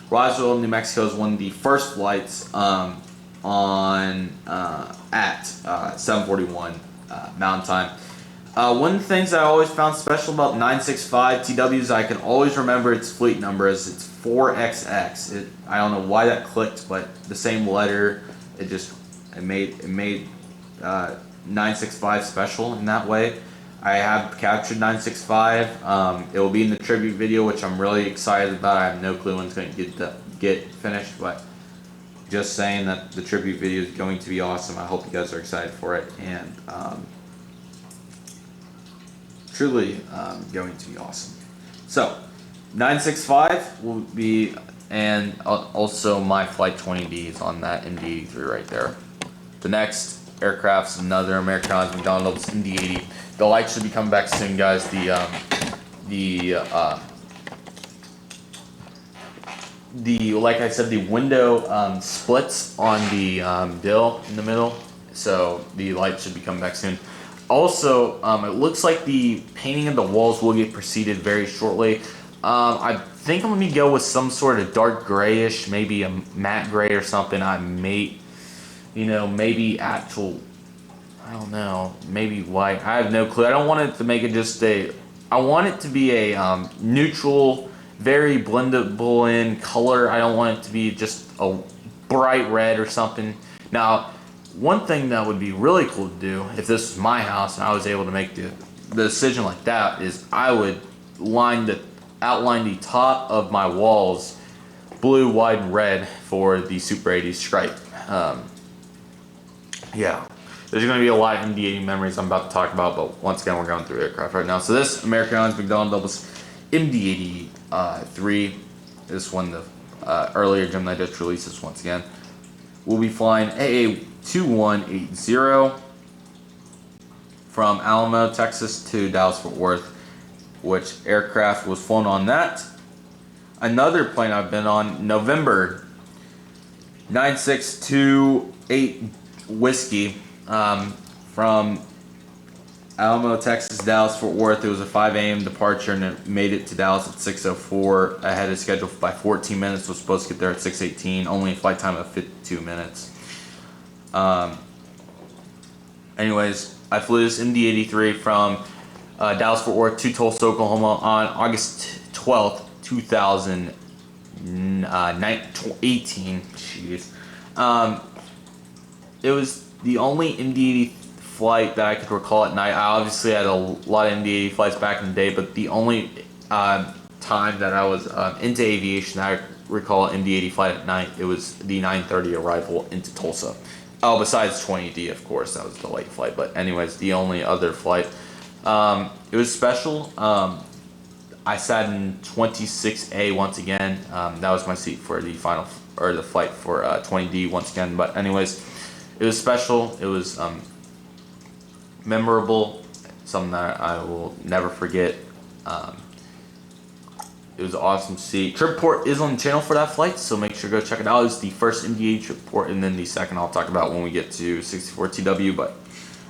Roswell, New Mexico is one of the first flights at 7:41 Mountain Time. One of the things I always found special about 965 TWs, I can always remember its fleet number as it's 4XX. I don't know why that clicked, but the same letter, it made 965 special in that way. I have captured 965. It will be in the tribute video, which I'm really excited about. I have no clue when it's going to get finished, but just saying that the tribute video is going to be awesome. I hope you guys are excited for it, and truly going to be awesome. So 965 will be, and also my Flight 20D is on that MD-83 right there. The next aircraft's another American Airlines McDonnell MD-80. The lights should be coming back soon, guys. Like I said, the window splits on the dill in the middle, so the light should be coming back soon. Also, it looks like the painting of the walls will get proceeded very shortly. I think I'm gonna go with some sort of dark grayish, maybe a matte gray or something. I may, maybe actual, I don't know, maybe white. I have no clue. I don't want it to make it just I want it to be a neutral, very blendable in color. I don't want it to be just a bright red or something. Now, one thing that would be really cool to do if this was my house and I was able to make the decision like that is I would outline the top of my walls blue, white, and red for the Super 80 stripe. Yeah, there's going to be a lot of MD-80 memories I'm about to talk about, but once again, we're going through aircraft right now. So this American Airlines McDonnell MD-83, this one, the earlier Gemini just released this once again. We'll be flying AA2180 from Alamo, Texas to Dallas-Fort Worth, which aircraft was flown on that. Another plane I've been on, November 9628 Whiskey, from Alamo, Texas, Dallas, Fort Worth. It was a 5 a.m. departure, and it made it to Dallas at 6:04 ahead of schedule by 14 minutes. Was supposed to get there at 6:18. Only a flight time of 52 minutes. Anyways, I flew this MD-83 from Dallas, Fort Worth to Tulsa, Oklahoma on August 12th, 2018. Jeez. It was the only MD-80 flight that I could recall at night. I obviously had a lot of MD-80 flights back in the day, but the only time that I was into aviation that I recall an MD-80 flight at night, it was the 9:30 arrival into Tulsa. Oh, besides 20D, of course, that was the late flight. But anyways, the only other flight. It was special. I sat in 26A once again. That was my seat for the final, or the flight for 20D once again. But anyways, it was special. It was memorable, something that I will never forget. It was awesome to see. Trip report is on the channel for that flight, so make sure to go check it out. It's the first MD-80 trip report, and then the second I'll talk about when we get to 64TW. But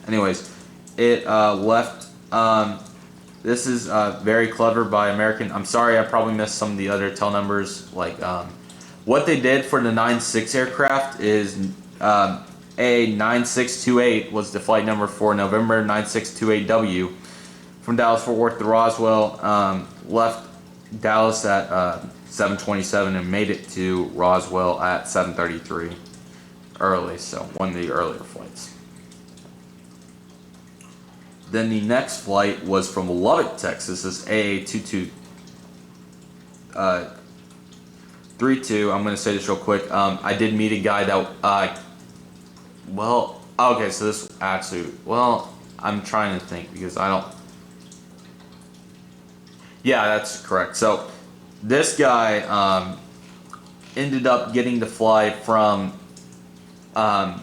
anyways, it left. This is very clever by American. I'm sorry, I probably missed some of the other tail numbers. Like what they did for the 96 aircraft is A9628 was the flight number for November 9628W from Dallas Fort Worth to Roswell. Left Dallas at 7:27 and made it to Roswell at 7:33 early, so one of the earlier flights. Then the next flight was from Lubbock, Texas. This AA2232. I'm going to say this real quick. I did meet a guy that, okay, so this actually, I'm trying to think because I don't. Yeah, that's correct. So this guy ended up getting to fly from, I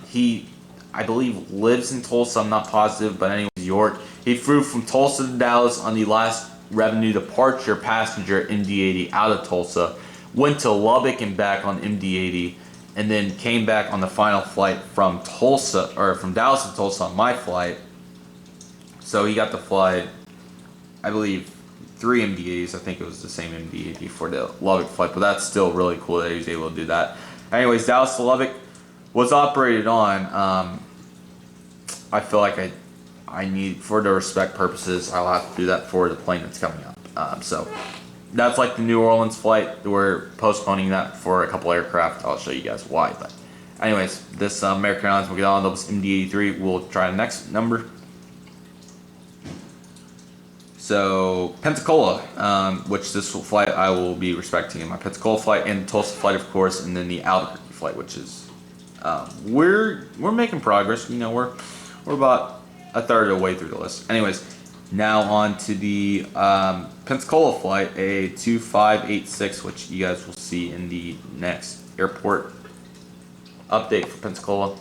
believe lives in Tulsa, I'm not positive, but anyway, New York. He flew from Tulsa to Dallas on the last revenue departure passenger MD-80 out of Tulsa, went to Lubbock and back on MD-80, and then came back on the final flight from Tulsa, or from Dallas to Tulsa on my flight. So he got to fly, I believe, 3 MD-80s. I think it was the same MD-80 for the Lubbock flight, but that's still really cool that he was able to do that. Anyways, Dallas to Lubbock was operated on. I feel like I need, for the respect purposes, I'll have to do that for the plane that's coming up. So that's like the New Orleans flight. We're postponing that for a couple aircraft. I'll show you guys why. But anyways, this American Airlines McDonnell MD-83. We'll try the next number. So Pensacola, which this flight I will be respecting in my Pensacola flight, and the Tulsa flight, of course, and then the Albuquerque flight, which is we're making progress. You know, we're about a third of the way through the list. Anyways, now on to the Pensacola flight, a 2586, which you guys will see in the next airport update for Pensacola.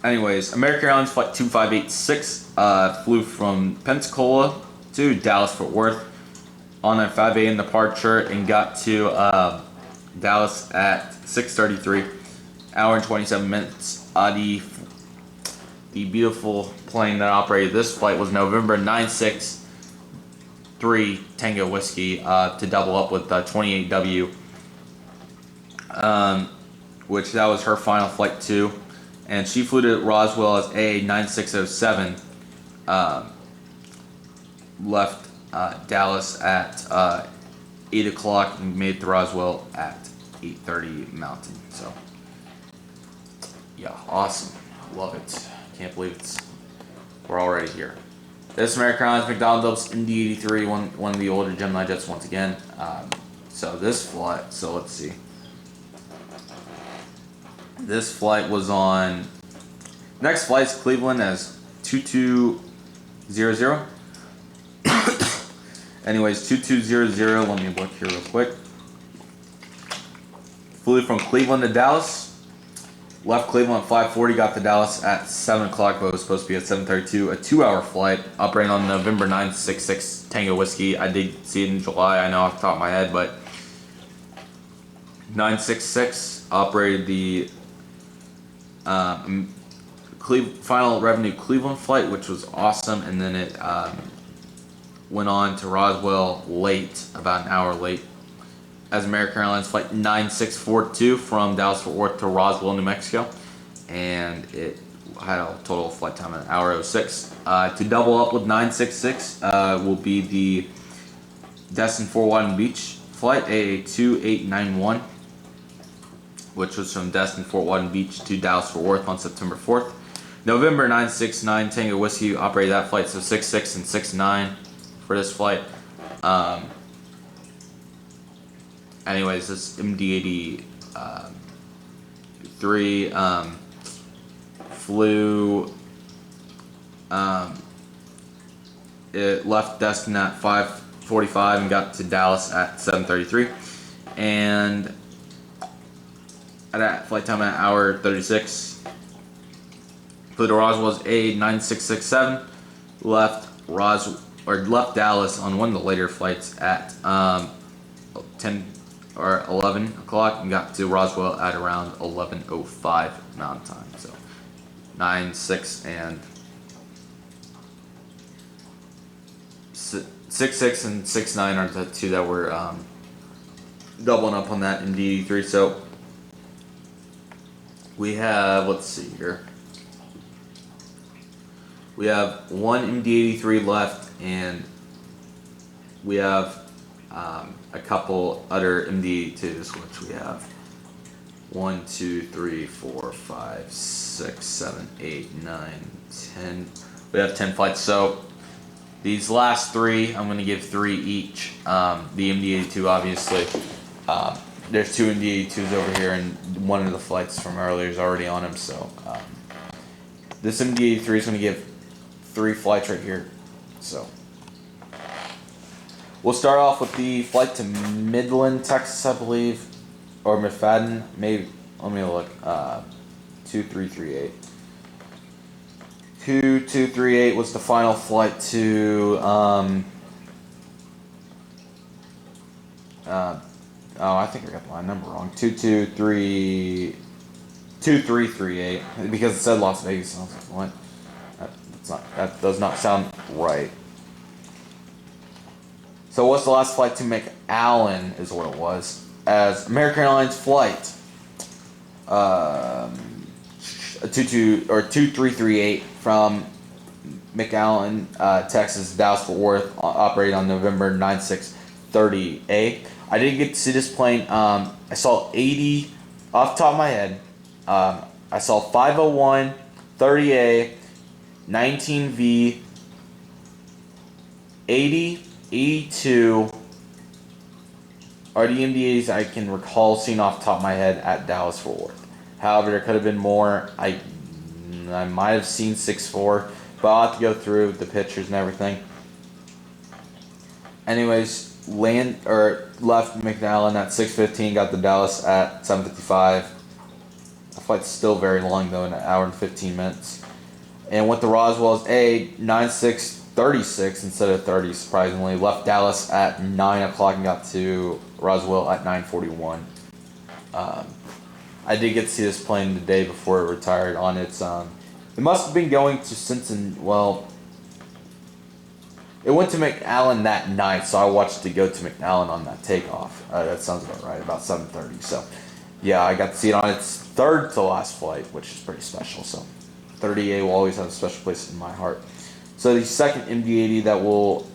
Anyways, American Airlines Flight 2586 flew from Pensacola to Dallas-Fort Worth on a 5 a.m. departure and got to Dallas at 6:33, hour and 27 minutes. The beautiful plane that operated this flight was November 963 Tango Whiskey to double up with 28W, which that was her final flight too. And she flew to Roswell as A9607, left Dallas at 8 o'clock and made it to Roswell at 8:30 Mountain. So, yeah, awesome. Love it. Can't believe we're already here. This American Airlines McDonnell MD-80, one of the older Gemini jets once again. So this flight, so let's see. This flight was on. Next flight's Cleveland as 2200. Anyways, 2200. Let me look here real quick. Flew from Cleveland to Dallas. Left Cleveland at 5:40. Got to Dallas at 7 o'clock, but it was supposed to be at 7:32. A 2-hour flight operating on November 966 Tango Whiskey. I did see it in July. I know off the top of my head, but 966 operated the final revenue Cleveland flight, which was awesome, and then it went on to Roswell late, about an hour late, as American Airlines Flight 9642 from Dallas-Fort Worth to Roswell, New Mexico, and it had a total flight time of an hour 06. To double up with 966 will be the Destin Fort Walton Beach Flight AA2891, which was from Destin Fort Walton Beach to Dallas-Fort Worth on September 4th. November 969 Tango Whiskey operated that flight, so 66 and 69 for this flight. Anyways, this MD-80 3 flew. It left Destin at 5:45 and got to Dallas at 7:33, and at that flight time at hour 36. Flew to Roswell's A9667. Left Dallas on one of the later flights at 10 or 11 o'clock and got to Roswell at around 11:05 Mountain Time. So 9, 6, and 6 and 6-9 are the two that were doubling up on that MD-83. So we have, let's see here. We have one MD-83 left, and we have a couple other MD-82s, which we have 1, 2, 3, 4, 5, 6, 7, 8, 9, 10. We have 10 flights. So these last three, I'm going to give 3 each. The MD-82, obviously. There's 2 MD-82s over here, and one of the flights from earlier is already on them. So this MD-83 is going to give 3 flights right here. So we'll start off with the flight to Midland, Texas, I believe, or McFadden. Maybe. Let me look. 2338. 2238 was the final flight to. I think I got my number wrong. 2338 because it said Las Vegas. I was like, what? That does not sound right. So what's the last flight to McAllen is what it was. As American Airlines flight 2338 from McAllen, Texas, Dallas Fort Worth, operated on November 9630A. I didn't get to see this plane. I saw 80 off the top of my head. I saw 501, 30A, 19V, 80, 82 are the MD-80s I can recall seeing off the top of my head at Dallas Fort Worth. However, there could have been more. I might have seen 6.4, but I'll have to go through the pictures and everything. Anyways, left McAllen at 6:15, got to Dallas at 7:55. The flight's still very long though, an hour and 15 minutes. And went to Roswell as A9636 instead of 30, surprisingly. Left Dallas at 9 o'clock and got to Roswell at 9:41. I did get to see this plane the day before it retired on its. It must have been going to Cincinnati. Well, it went to McAllen that night, so I watched it go to McAllen on that takeoff. That sounds about right, about 7:30. So, yeah, I got to see it on its third to last flight, which is pretty special. So, 30A will always have a special place in my heart. So, the second MD-80 that will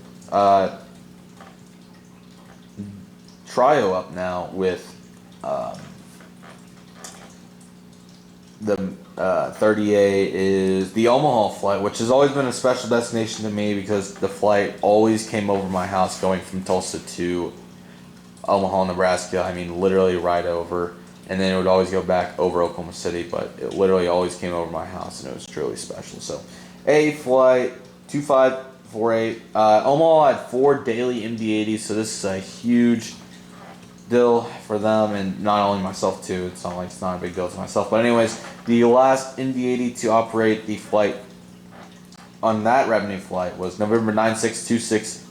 trio up now with the 30A is the Omaha flight, which has always been a special destination to me because the flight always came over my house going from Tulsa to Omaha, Nebraska. I mean, literally right over, and then it would always go back over Oklahoma City, but it literally always came over my house, and it was truly special. So, A flight 2548. Omaha had 4 daily MD-80s, so this is a huge deal for them, and not only myself too. It's not like it's not a big deal to myself, but anyways, the last MD-80 to operate the flight on that revenue flight was November 9626F.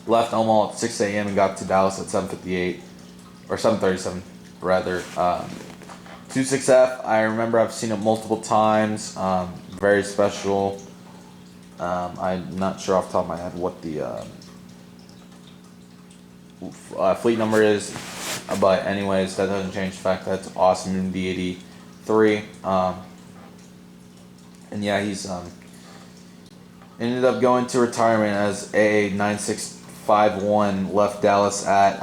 Left Omaha at 6 a.m. and got to Dallas at 7:58 or 7:37 rather. 26F. I remember I've seen it multiple times. Very special. I'm not sure off the top of my head what the fleet number is, but anyways, that doesn't change the fact that it's awesome in the 83. And yeah, he's ended up going to retirement as A9651. Left Dallas at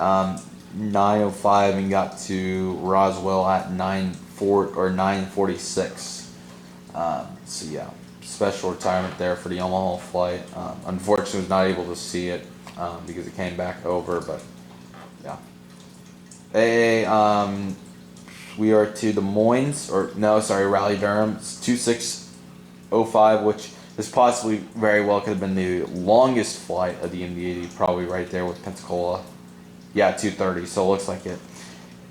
9:05 and got to Roswell at 9:46. So yeah, special retirement there for the Omaha flight. Unfortunately, was not able to see it because it came back over, but yeah. We are to Des Moines, Raleigh Durham. It's 2605, which is possibly very well could have been the longest flight of the MD-80, probably right there with Pensacola. Yeah, 230. So it looks like it.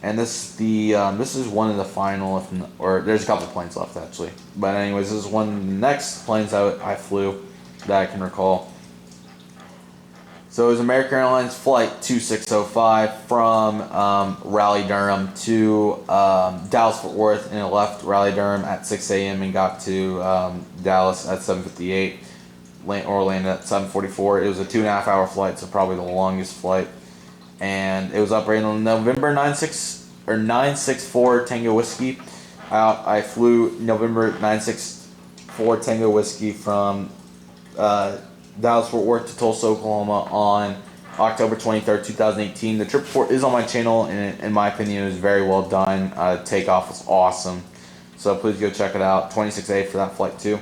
And this is one of the final, or there's a couple planes left actually. But anyways, this is one of the next planes I flew that I can recall. So it was American Airlines Flight 2605 from Raleigh Durham to Dallas Fort Worth, and it left Raleigh Durham at 6 a.m. and got to Dallas at 7:58, or landed at 7:44. It was a 2.5-hour flight, so probably the longest flight, and it was operating on November 964 Tango Whiskey. I flew November 964 Tango Whiskey from Dallas Fort Worth to Tulsa, Oklahoma on October 23rd, 2018. The trip report is on my channel, and in my opinion, it was very well done. Takeoff was awesome, so please go check it out. 26A for that flight too.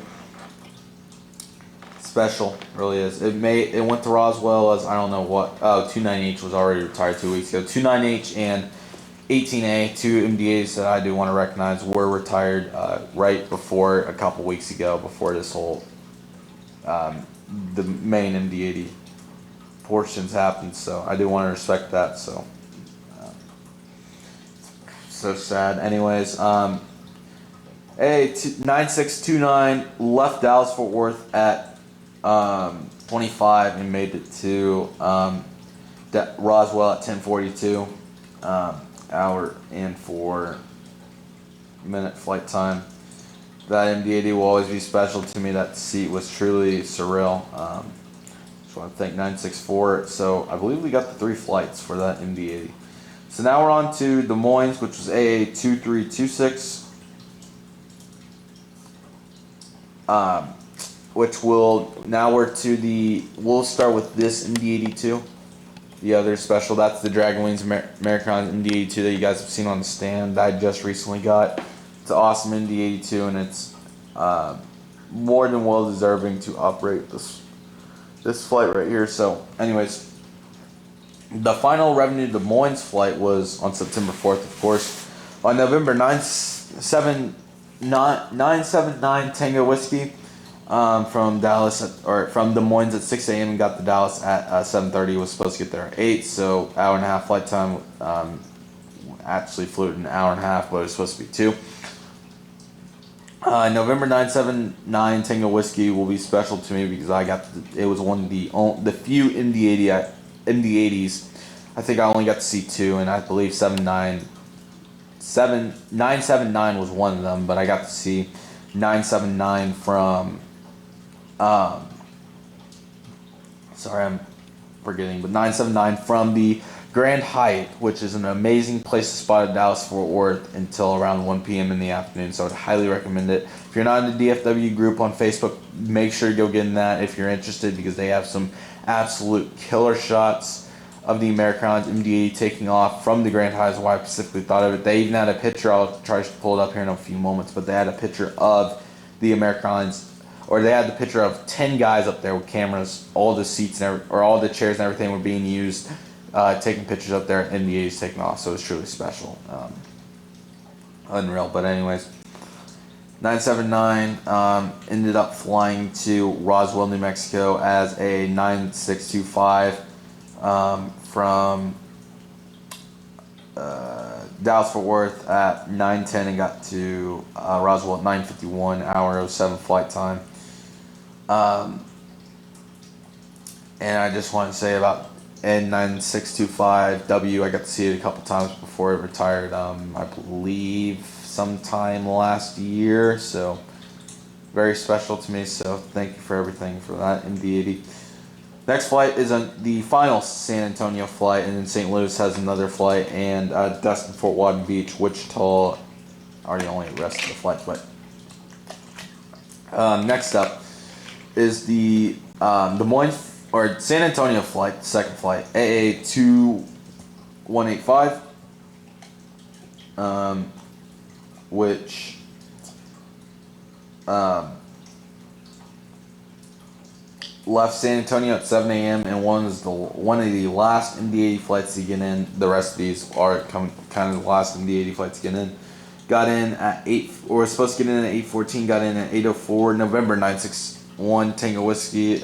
Special, really is. It went to Roswell as I don't know what. 29H was already retired 2 weeks ago. 29H and 18A, 2 MD-80s that I do want to recognize, were retired right before a couple weeks ago, before this whole the main MD-80 portions happened, so I do want to respect that. So so sad. Anyways, A9629 left Dallas Fort Worth at 25 and made it to Roswell at 10:42. Hour and 4 minute flight time. that MD-80 will always be special to me. That seat was truly surreal. Just want to thank 964. So I believe we got the 3 flights for that MD-80. So now we're on to Des Moines, which was AA2326. Which we'll start with this MD-82. The other special, that's the Dragonwings American MD-82 that you guys have seen on the stand that I just recently got. It's an awesome MD-82, and it's more than well deserving to operate this flight right here. So anyways, the final revenue Des Moines flight was on September 4th, of course. On November 979 Tango Whiskey from from Des Moines at 6 a.m. and got to Dallas at 7:30. Was supposed to get there at 8, so hour and a half flight time. Actually flew it an hour and a half, but it was supposed to be 2. November 979 Tango Whiskey will be special to me because it was one of the few MD-80s. I think I only got to see 2, and I believe 979 was one of them, but I got to see 979 from sorry, I'm forgetting, but 979 from the Grand Hyatt, which is an amazing place to spot at Dallas-Fort Worth until around 1 p.m. in the afternoon, so I'd highly recommend it. If you're not in the DFW group on Facebook, make sure you go get in that if you're interested, because they have some absolute killer shots of the Americans MD-80 taking off from the Grand Hyatt, is why I specifically thought of it. They even had a picture, I'll try to pull it up here in a few moments, but they had a picture of the Americans, or they had the picture of 10 guys up there with cameras. All the seats or all the chairs and everything were being used, taking pictures up there, and the 80s taking off. So it was truly special, unreal. But anyways, 979 ended up flying to Roswell, New Mexico as a 9625 from Dallas-Fort Worth at 9:10 and got to Roswell at 9:51, hour 07 flight time. And I just want to say about N9625W, I got to see it a couple times before it retired. I believe sometime last year, so very special to me. So thank you for everything for that MD-80. Next flight is the final San Antonio flight, and then St. Louis has another flight, and Destin, Fort Walton Beach, Wichita are the only rest of the flights. But next up is the Des Moines or San Antonio flight, the second flight, AA2185, which left San Antonio at 7 a.m. and one of the last MD-80 flights to get in. The rest of these are kind of the last MD-80 flights to get in. Got in at 8, or was supposed to get in at 8:14. Got in at 8:04. November 961 Tango Whiskey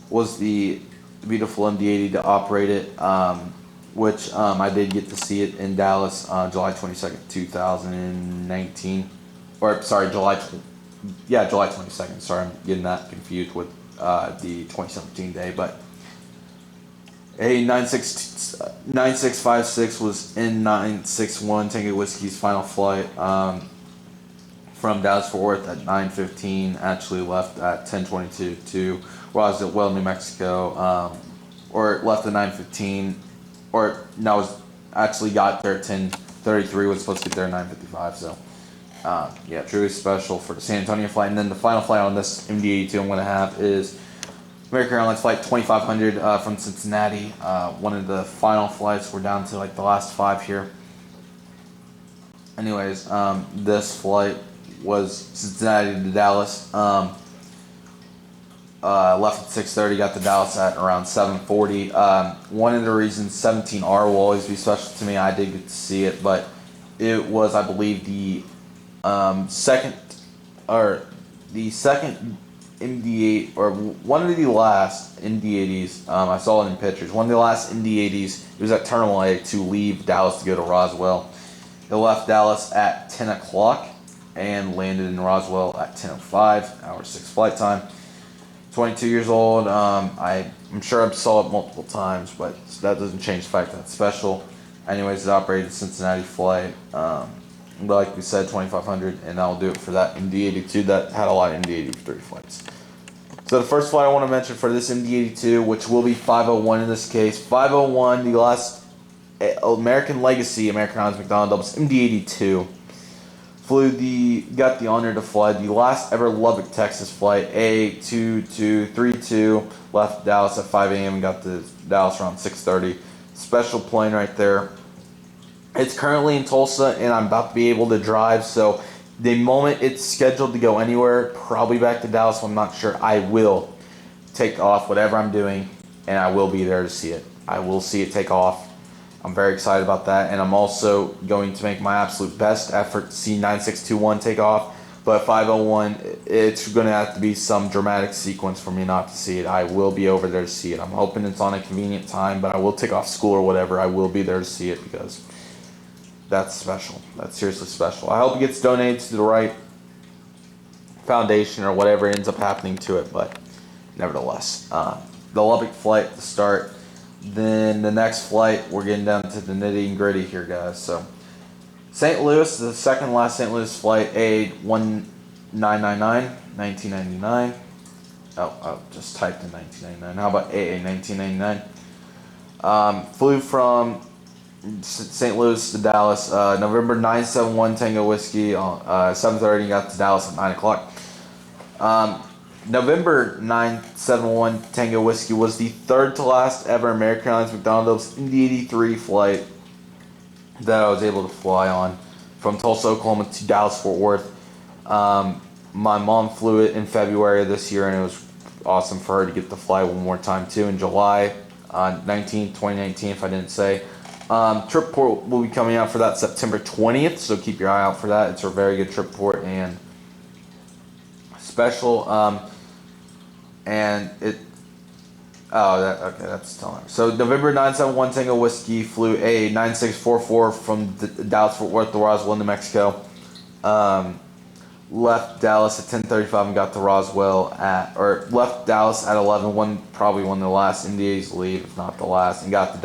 was the beautiful MD-80 to operate it, which I did get to see it in Dallas July 22nd, 2019. Or sorry, July 22nd. Sorry, I'm getting that confused with the 2017 day, but a 9656 was in 961 Tango Whiskey's final flight from Dallas-Fort Worth at 9:15. Actually left at 10:22 to Roswell, New Mexico, or left at 9:15, or no, was actually got there at 10:33. Was supposed to get there at 9:55. So. Yeah, truly special for the San Antonio flight. And then the final flight on this MD-82 I'm going to have is American Airlines Flight 2500 from Cincinnati. One of the final flights. We're down to like the last 5 here. Anyways, this flight was Cincinnati to Dallas. Left at 6:30, got to Dallas at around 7:40. One of the reasons 17R will always be special to me, I did get to see it, but it was, I believe, the second MD-8, or one of the last MD-80s. I saw it in pictures. One of the last MD-80s. It was at Terminal A to leave Dallas to go to Roswell. It left Dallas at 10 o'clock and landed in Roswell at 10:05, hour 6 flight time. 22 years old. I'm sure I saw it multiple times, but that doesn't change the fact that it's special. Anyways, it operated a Cincinnati flight. like we said, 2,500, and I'll do it for that MD-82 that had a lot of MD-83 flights. So the first flight I want to mention for this MD-82, which will be 501 in this case, 501, the last American Legacy American Airlines McDonnell Douglas MD-82. Got the honor to fly the last ever Lubbock, Texas flight, A2232, left Dallas at 5 a.m. and got to Dallas around 6:30. Special plane right there. It's currently in Tulsa, and I'm about to be able to drive, so the moment it's scheduled to go anywhere, probably back to Dallas, I'm not sure, I will take off whatever I'm doing, and I will be there to see it. I will see it take off. I'm very excited about that, and I'm also going to make my absolute best effort to see 9621 take off, but 501, it's going to have to be some dramatic sequence for me not to see it. I will be over there to see it. I'm hoping it's on a convenient time, but I will take off school or whatever. I will be there to see it because that's special. That's seriously special. I hope it gets donated to the right foundation or whatever ends up happening to it, but nevertheless, the Lubbock flight to start. Then the next flight, we're getting down to the nitty and gritty here, guys. So St. Louis, the second last St. Louis flight, A1999, 1999. Oh, I just typed in 1999. How about AA 1999? Flew from St. Louis to Dallas, November 971 Tango Whiskey, 7:30, got to Dallas at 9 o'clock. November 971 Tango Whiskey was the third to last ever American Airlines McDonnell Douglas MD-83 flight that I was able to fly on from Tulsa, Oklahoma to Dallas, Fort Worth. My mom flew it in February of this year, and it was awesome for her to get to fly one more time too in July 2019, if I didn't say. Trip port will be coming out for that September 20th, so keep your eye out for that. It's a very good trip port and special. And it, okay, that's telling. So November 971 Tango Whiskey flew A9644 from Dallas Fort Worth to Roswell, New Mexico. Left Dallas at 10:35 and got to Roswell left Dallas at 11. Probably one of the last MD-80s to leave, if not the last, and got to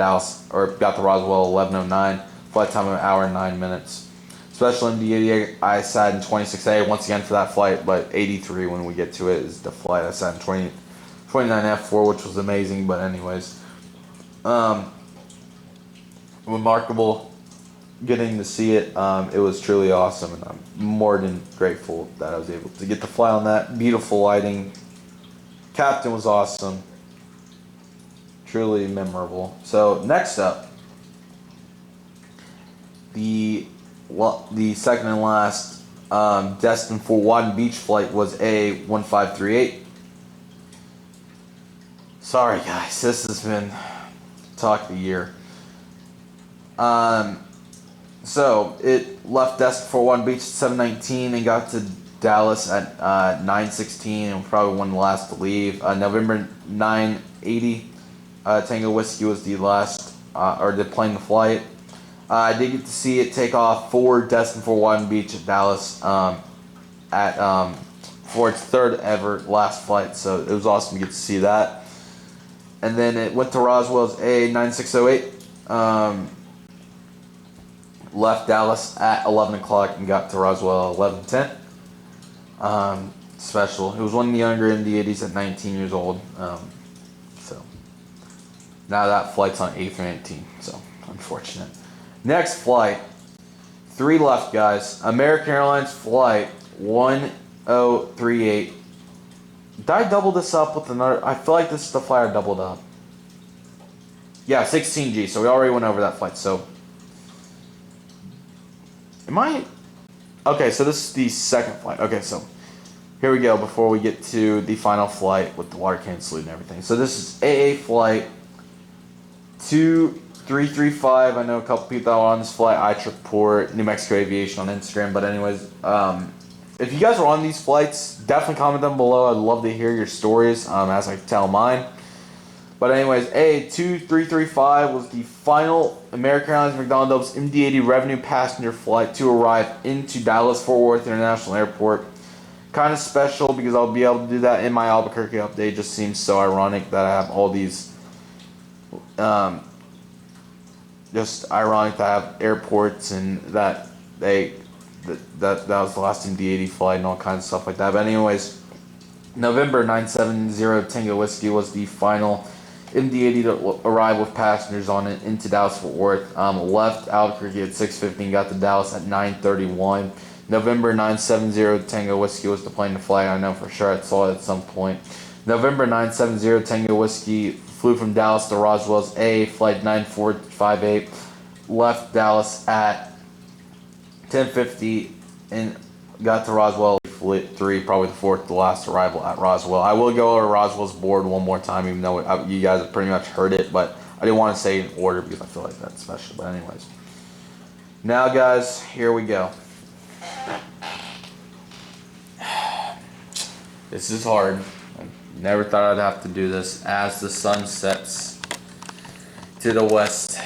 Roswell 11:09. Flight time of an hour and 9 minutes. Special MD-80 I sat in 26A once again for that flight, but 83 when we get to it is the flight I sat in 29F4, which was amazing. But anyways, remarkable getting to see it. It was truly awesome, and I'm more than grateful that I was able to get to fly on that. Beautiful lighting. Captain was awesome. Truly memorable. So next up, the second and last destined for Wadden Beach flight was A1538. Sorry guys, this has been talk of the year. So it left destined for Wadden Beach at 7:19 and got to Dallas at 9:16, and probably one of the last to leave. November 980 Tango Whiskey was the last the plane to flight. I did get to see it take off destined for Wadden Beach at Dallas for its third ever last flight, so it was awesome to get to see that. And then it went to Roswell's A9608, left Dallas at 11 o'clock and got to Roswell at 11:10. Special. It was one of the younger MD-80s at 19 years old, so now that flight's on A319, so unfortunate. Next flight, 3 left, guys. American Airlines flight 1038. Did I double this up with another? I feel like this is the flight I doubled up. Yeah, 16G, so we already went over that flight, so. Okay, so this is the second flight. Okay, so here we go before we get to the final flight with the water cannon salute and everything. So this is AA flight 2335. I know a couple people that were on this flight. iTripPort, New Mexico Aviation on Instagram. But anyways, if you guys are on these flights, definitely comment them below. I'd love to hear your stories as I tell mine. But anyways, A2335 was the final American Airlines McDonnell Douglas MD-80 revenue passenger flight to arrive into Dallas Fort Worth International Airport. Kind of special because I'll be able to do that in my Albuquerque update. It just seems so ironic that I have all these just ironic to have airports and that they that was the last MD-80 flight and all kinds of stuff like that. But anyways, November 970 Tango Whiskey was the final MD-80 to arrive with passengers on it into Dallas-Fort Worth. Left Albuquerque at 6:50 and got to Dallas at 9:31. November 970 Tango Whiskey was the plane to fly. I know for sure I saw it at some point. November 970 Tango Whiskey flew from Dallas to Roswell's A, flight 9458. Left Dallas at 10:50 and got to Roswell. Flight 3, probably the fourth to last arrival at Roswell. I will go over Roswell's board one more time, even though you guys have pretty much heard it, but I didn't want to say in order because I feel like that's special. But anyways, now guys, here we go. This is hard. I never thought I'd have to do this. As the sun sets to the west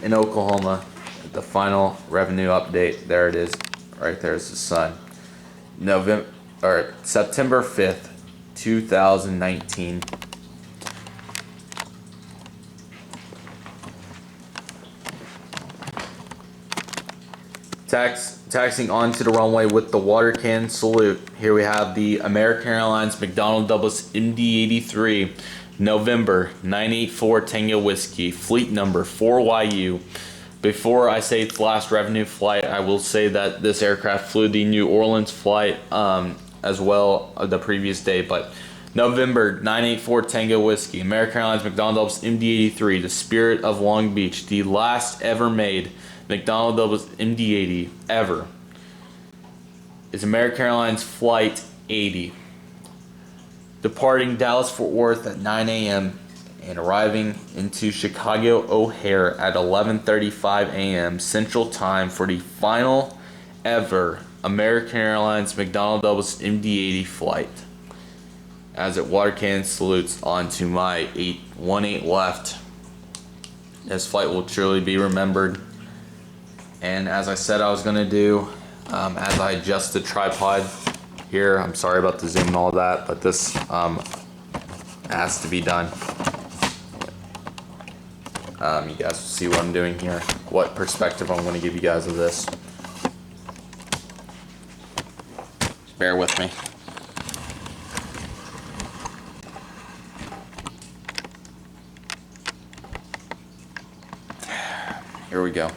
in Oklahoma, the final revenue update. There it is. Right there's the sun. September 5th, 2019. Taxing onto the runway with the water cannon salute. Here we have the American Airlines McDonnell Douglas MD-83, November 984 Tango Whiskey, fleet number 4YU. Before I say its last revenue flight, I will say that this aircraft flew the New Orleans flight as well the previous day. But November 984 Tango Whiskey, American Airlines McDonnell Douglas MD-83, the Spirit of Long Beach, the last ever made McDonnell Douglas MD-80 ever, is American Airlines Flight 80. Departing Dallas-Fort Worth at 9 a.m. and arriving into Chicago O'Hare at 11:35 a.m. Central Time for the final ever American Airlines McDonnell Douglas MD-80 flight. As it water cannon salutes onto my 18 left. This flight will truly be remembered. And as I said I was going to do, as I adjust the tripod here, I'm sorry about the zoom and all that, but this has to be done. You guys will see what I'm doing here, what perspective I'm going to give you guys of this. Just bear with me. Here we go.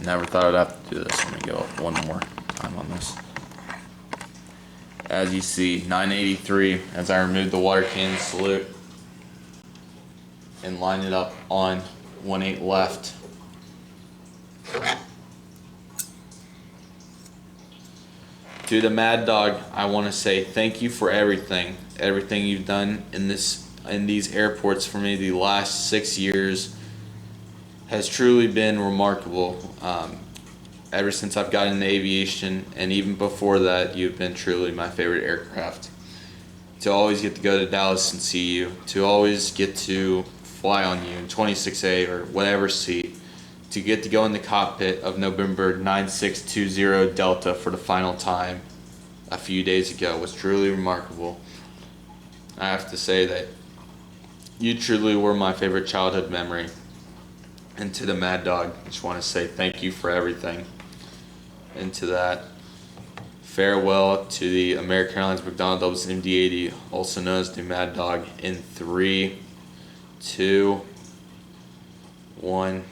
Never thought I'd have to do this. Let me go up one more time on this. As you see, 983, as I remove the water cannon salute and line it up on 18 left. To the Mad Dog, I want to say thank you for everything you've done in these airports for me the last 6 years. Has truly been remarkable. Ever since I've gotten into aviation, and even before that, you've been truly my favorite aircraft. To always get to go to Dallas and see you, to always get to fly on you in 26A or whatever seat, to get to go in the cockpit of November 9620 Delta for the final time a few days ago was truly remarkable. I have to say that you truly were my favorite childhood memory. And to the Mad Dog, I just want to say thank you for everything. And to that, farewell to the American Airlines McDonnell Douglas MD-80, also known as the Mad Dog, in 3, 2, 1.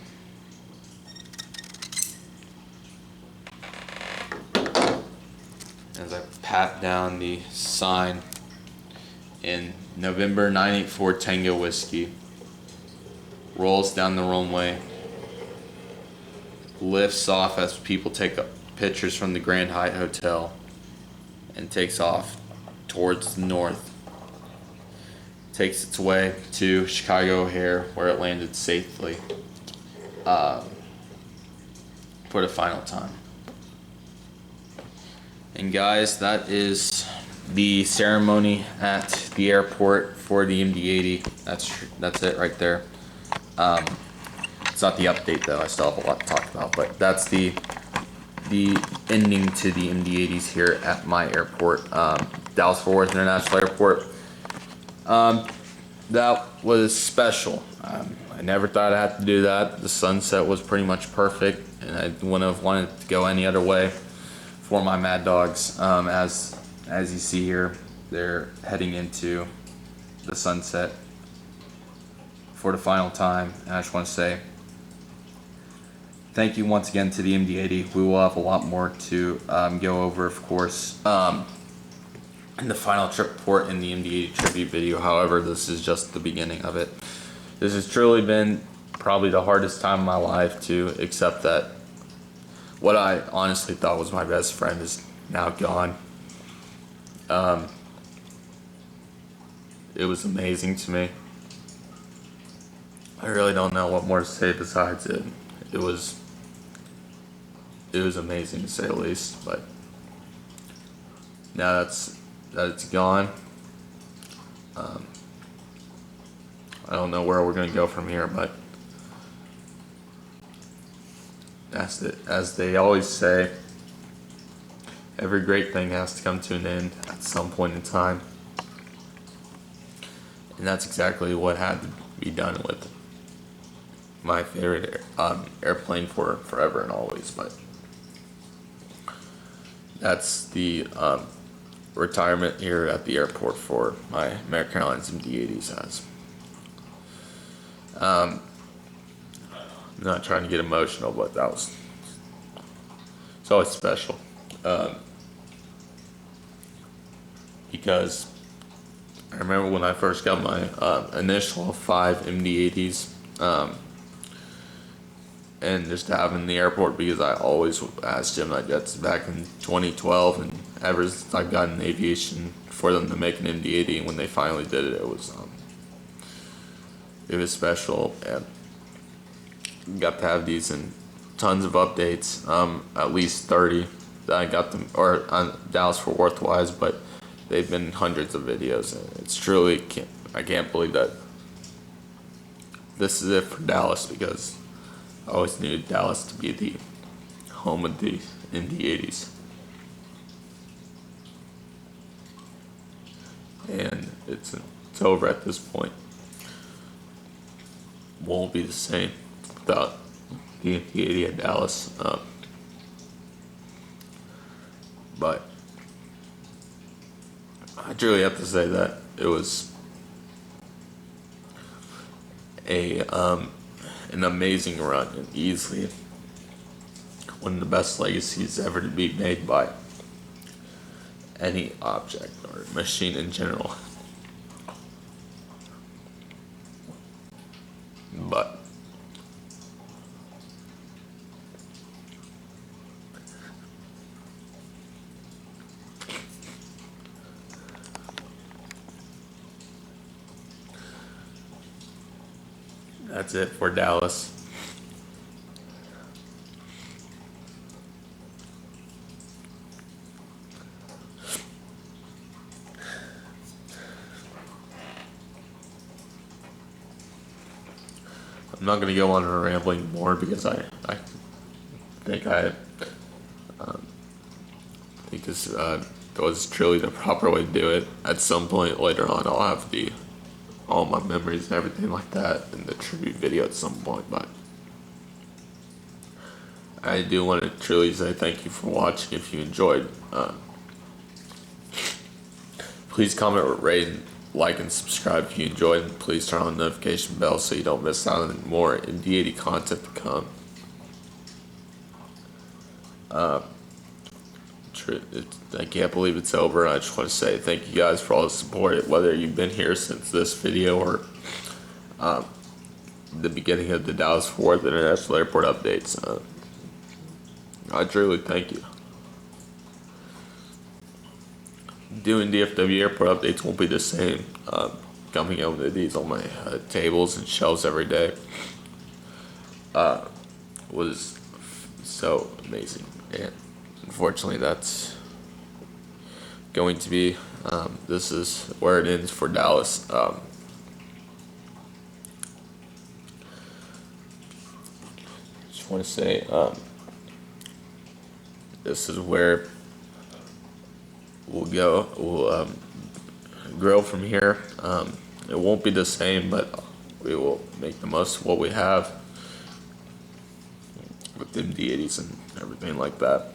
As I pat down the sign in November 984 Tango Whiskey. Rolls down the runway, lifts off as people take pictures from the Grand Hyatt Hotel, and takes off towards the north. Takes its way to Chicago O'Hare, where it landed safely for the final time. And guys, that is the ceremony at the airport for the MD-80. That's it right there. It's not the update though, I still have a lot to talk about, but that's the ending to the MD-80s here at my airport, Dallas-Fort Worth International Airport. That was special. I never thought I'd have to do that. The sunset was pretty much perfect, and I wouldn't have wanted to go any other way. for my Mad Dogs. As you see here, they're heading into the sunset for the final time, and I just want to say thank you once again to the MD-80. We will have a lot more to go over, of course, in the final trip report in the MD-80 tribute video. However, this is just the beginning of it. This has truly been probably the hardest time of my life to accept that what I honestly thought was my best friend is now gone. It was amazing to me. I really don't know what more to say besides it. It was amazing to say the least, but now that it's gone, I don't know where we're gonna go from here, but as they always say, every great thing has to come to an end at some point in time, and that's exactly what had to be done with my favorite airplane for forever and always. But that's the retirement here at the airport for my American Airlines MD-80s. I'm not trying to get emotional, but it's always special, because I remember when I first got my initial 5 MD-80s, and just to have in the airport, because I always asked Gemini Jets back in 2012, and ever since I got in aviation, for them to make an MD-80, and when they finally did it, it was special, and got to have these and tons of updates, at least 30 that I got them, or on Dallas Fort Worth wise, but they've been hundreds of videos, and it's truly, I can't believe that this is it for Dallas, because I always knew Dallas to be the home of the MD-80s. And it's over at this point. Won't be the same without the MD-80 at Dallas. But I truly have to say that it was an amazing run, and easily one of the best legacies ever to be made by any object or machine in general. But that's it for Dallas. I'm not going to go on a rambling more, because I think think this was truly the proper way to do it. At some point later on, I'll have all my memories and everything like that in the tribute video at some point, but I do want to truly say thank you for watching. If you enjoyed, please comment, rate, like, and subscribe if you enjoyed, and please turn on the notification bell so you don't miss out on more MD-80 content to come. I can't believe it's over. I just want to say thank you guys for all the support, whether you've been here since this video or the beginning of the Dallas Fort Worth International Airport updates. I truly thank you. Doing DFW airport updates won't be the same. Coming over to these on my tables and shelves every day was so amazing, and unfortunately that's going to be this is where it ends for Dallas. Just want to say this is where we'll grow from here. It won't be the same, but we will make the most of what we have with MD-80s and everything like that.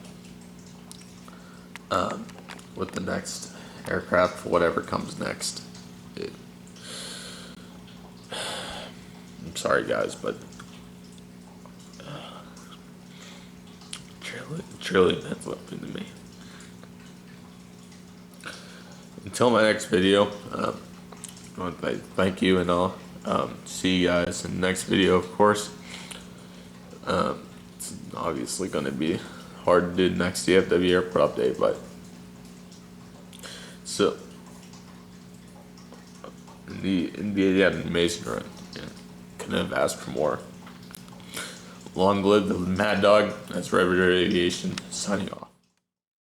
with the next aircraft, whatever comes next. I'm sorry, guys, but truly meant something to me. Until my next video, I want to thank you and all. See you guys in the next video, of course. It's obviously going to be hard to do the next DFW airport update, but so the NBA had an amazing run. Yeah, couldn't have asked for more. Long live the Mad Dog. That's Red River Aviation signing off.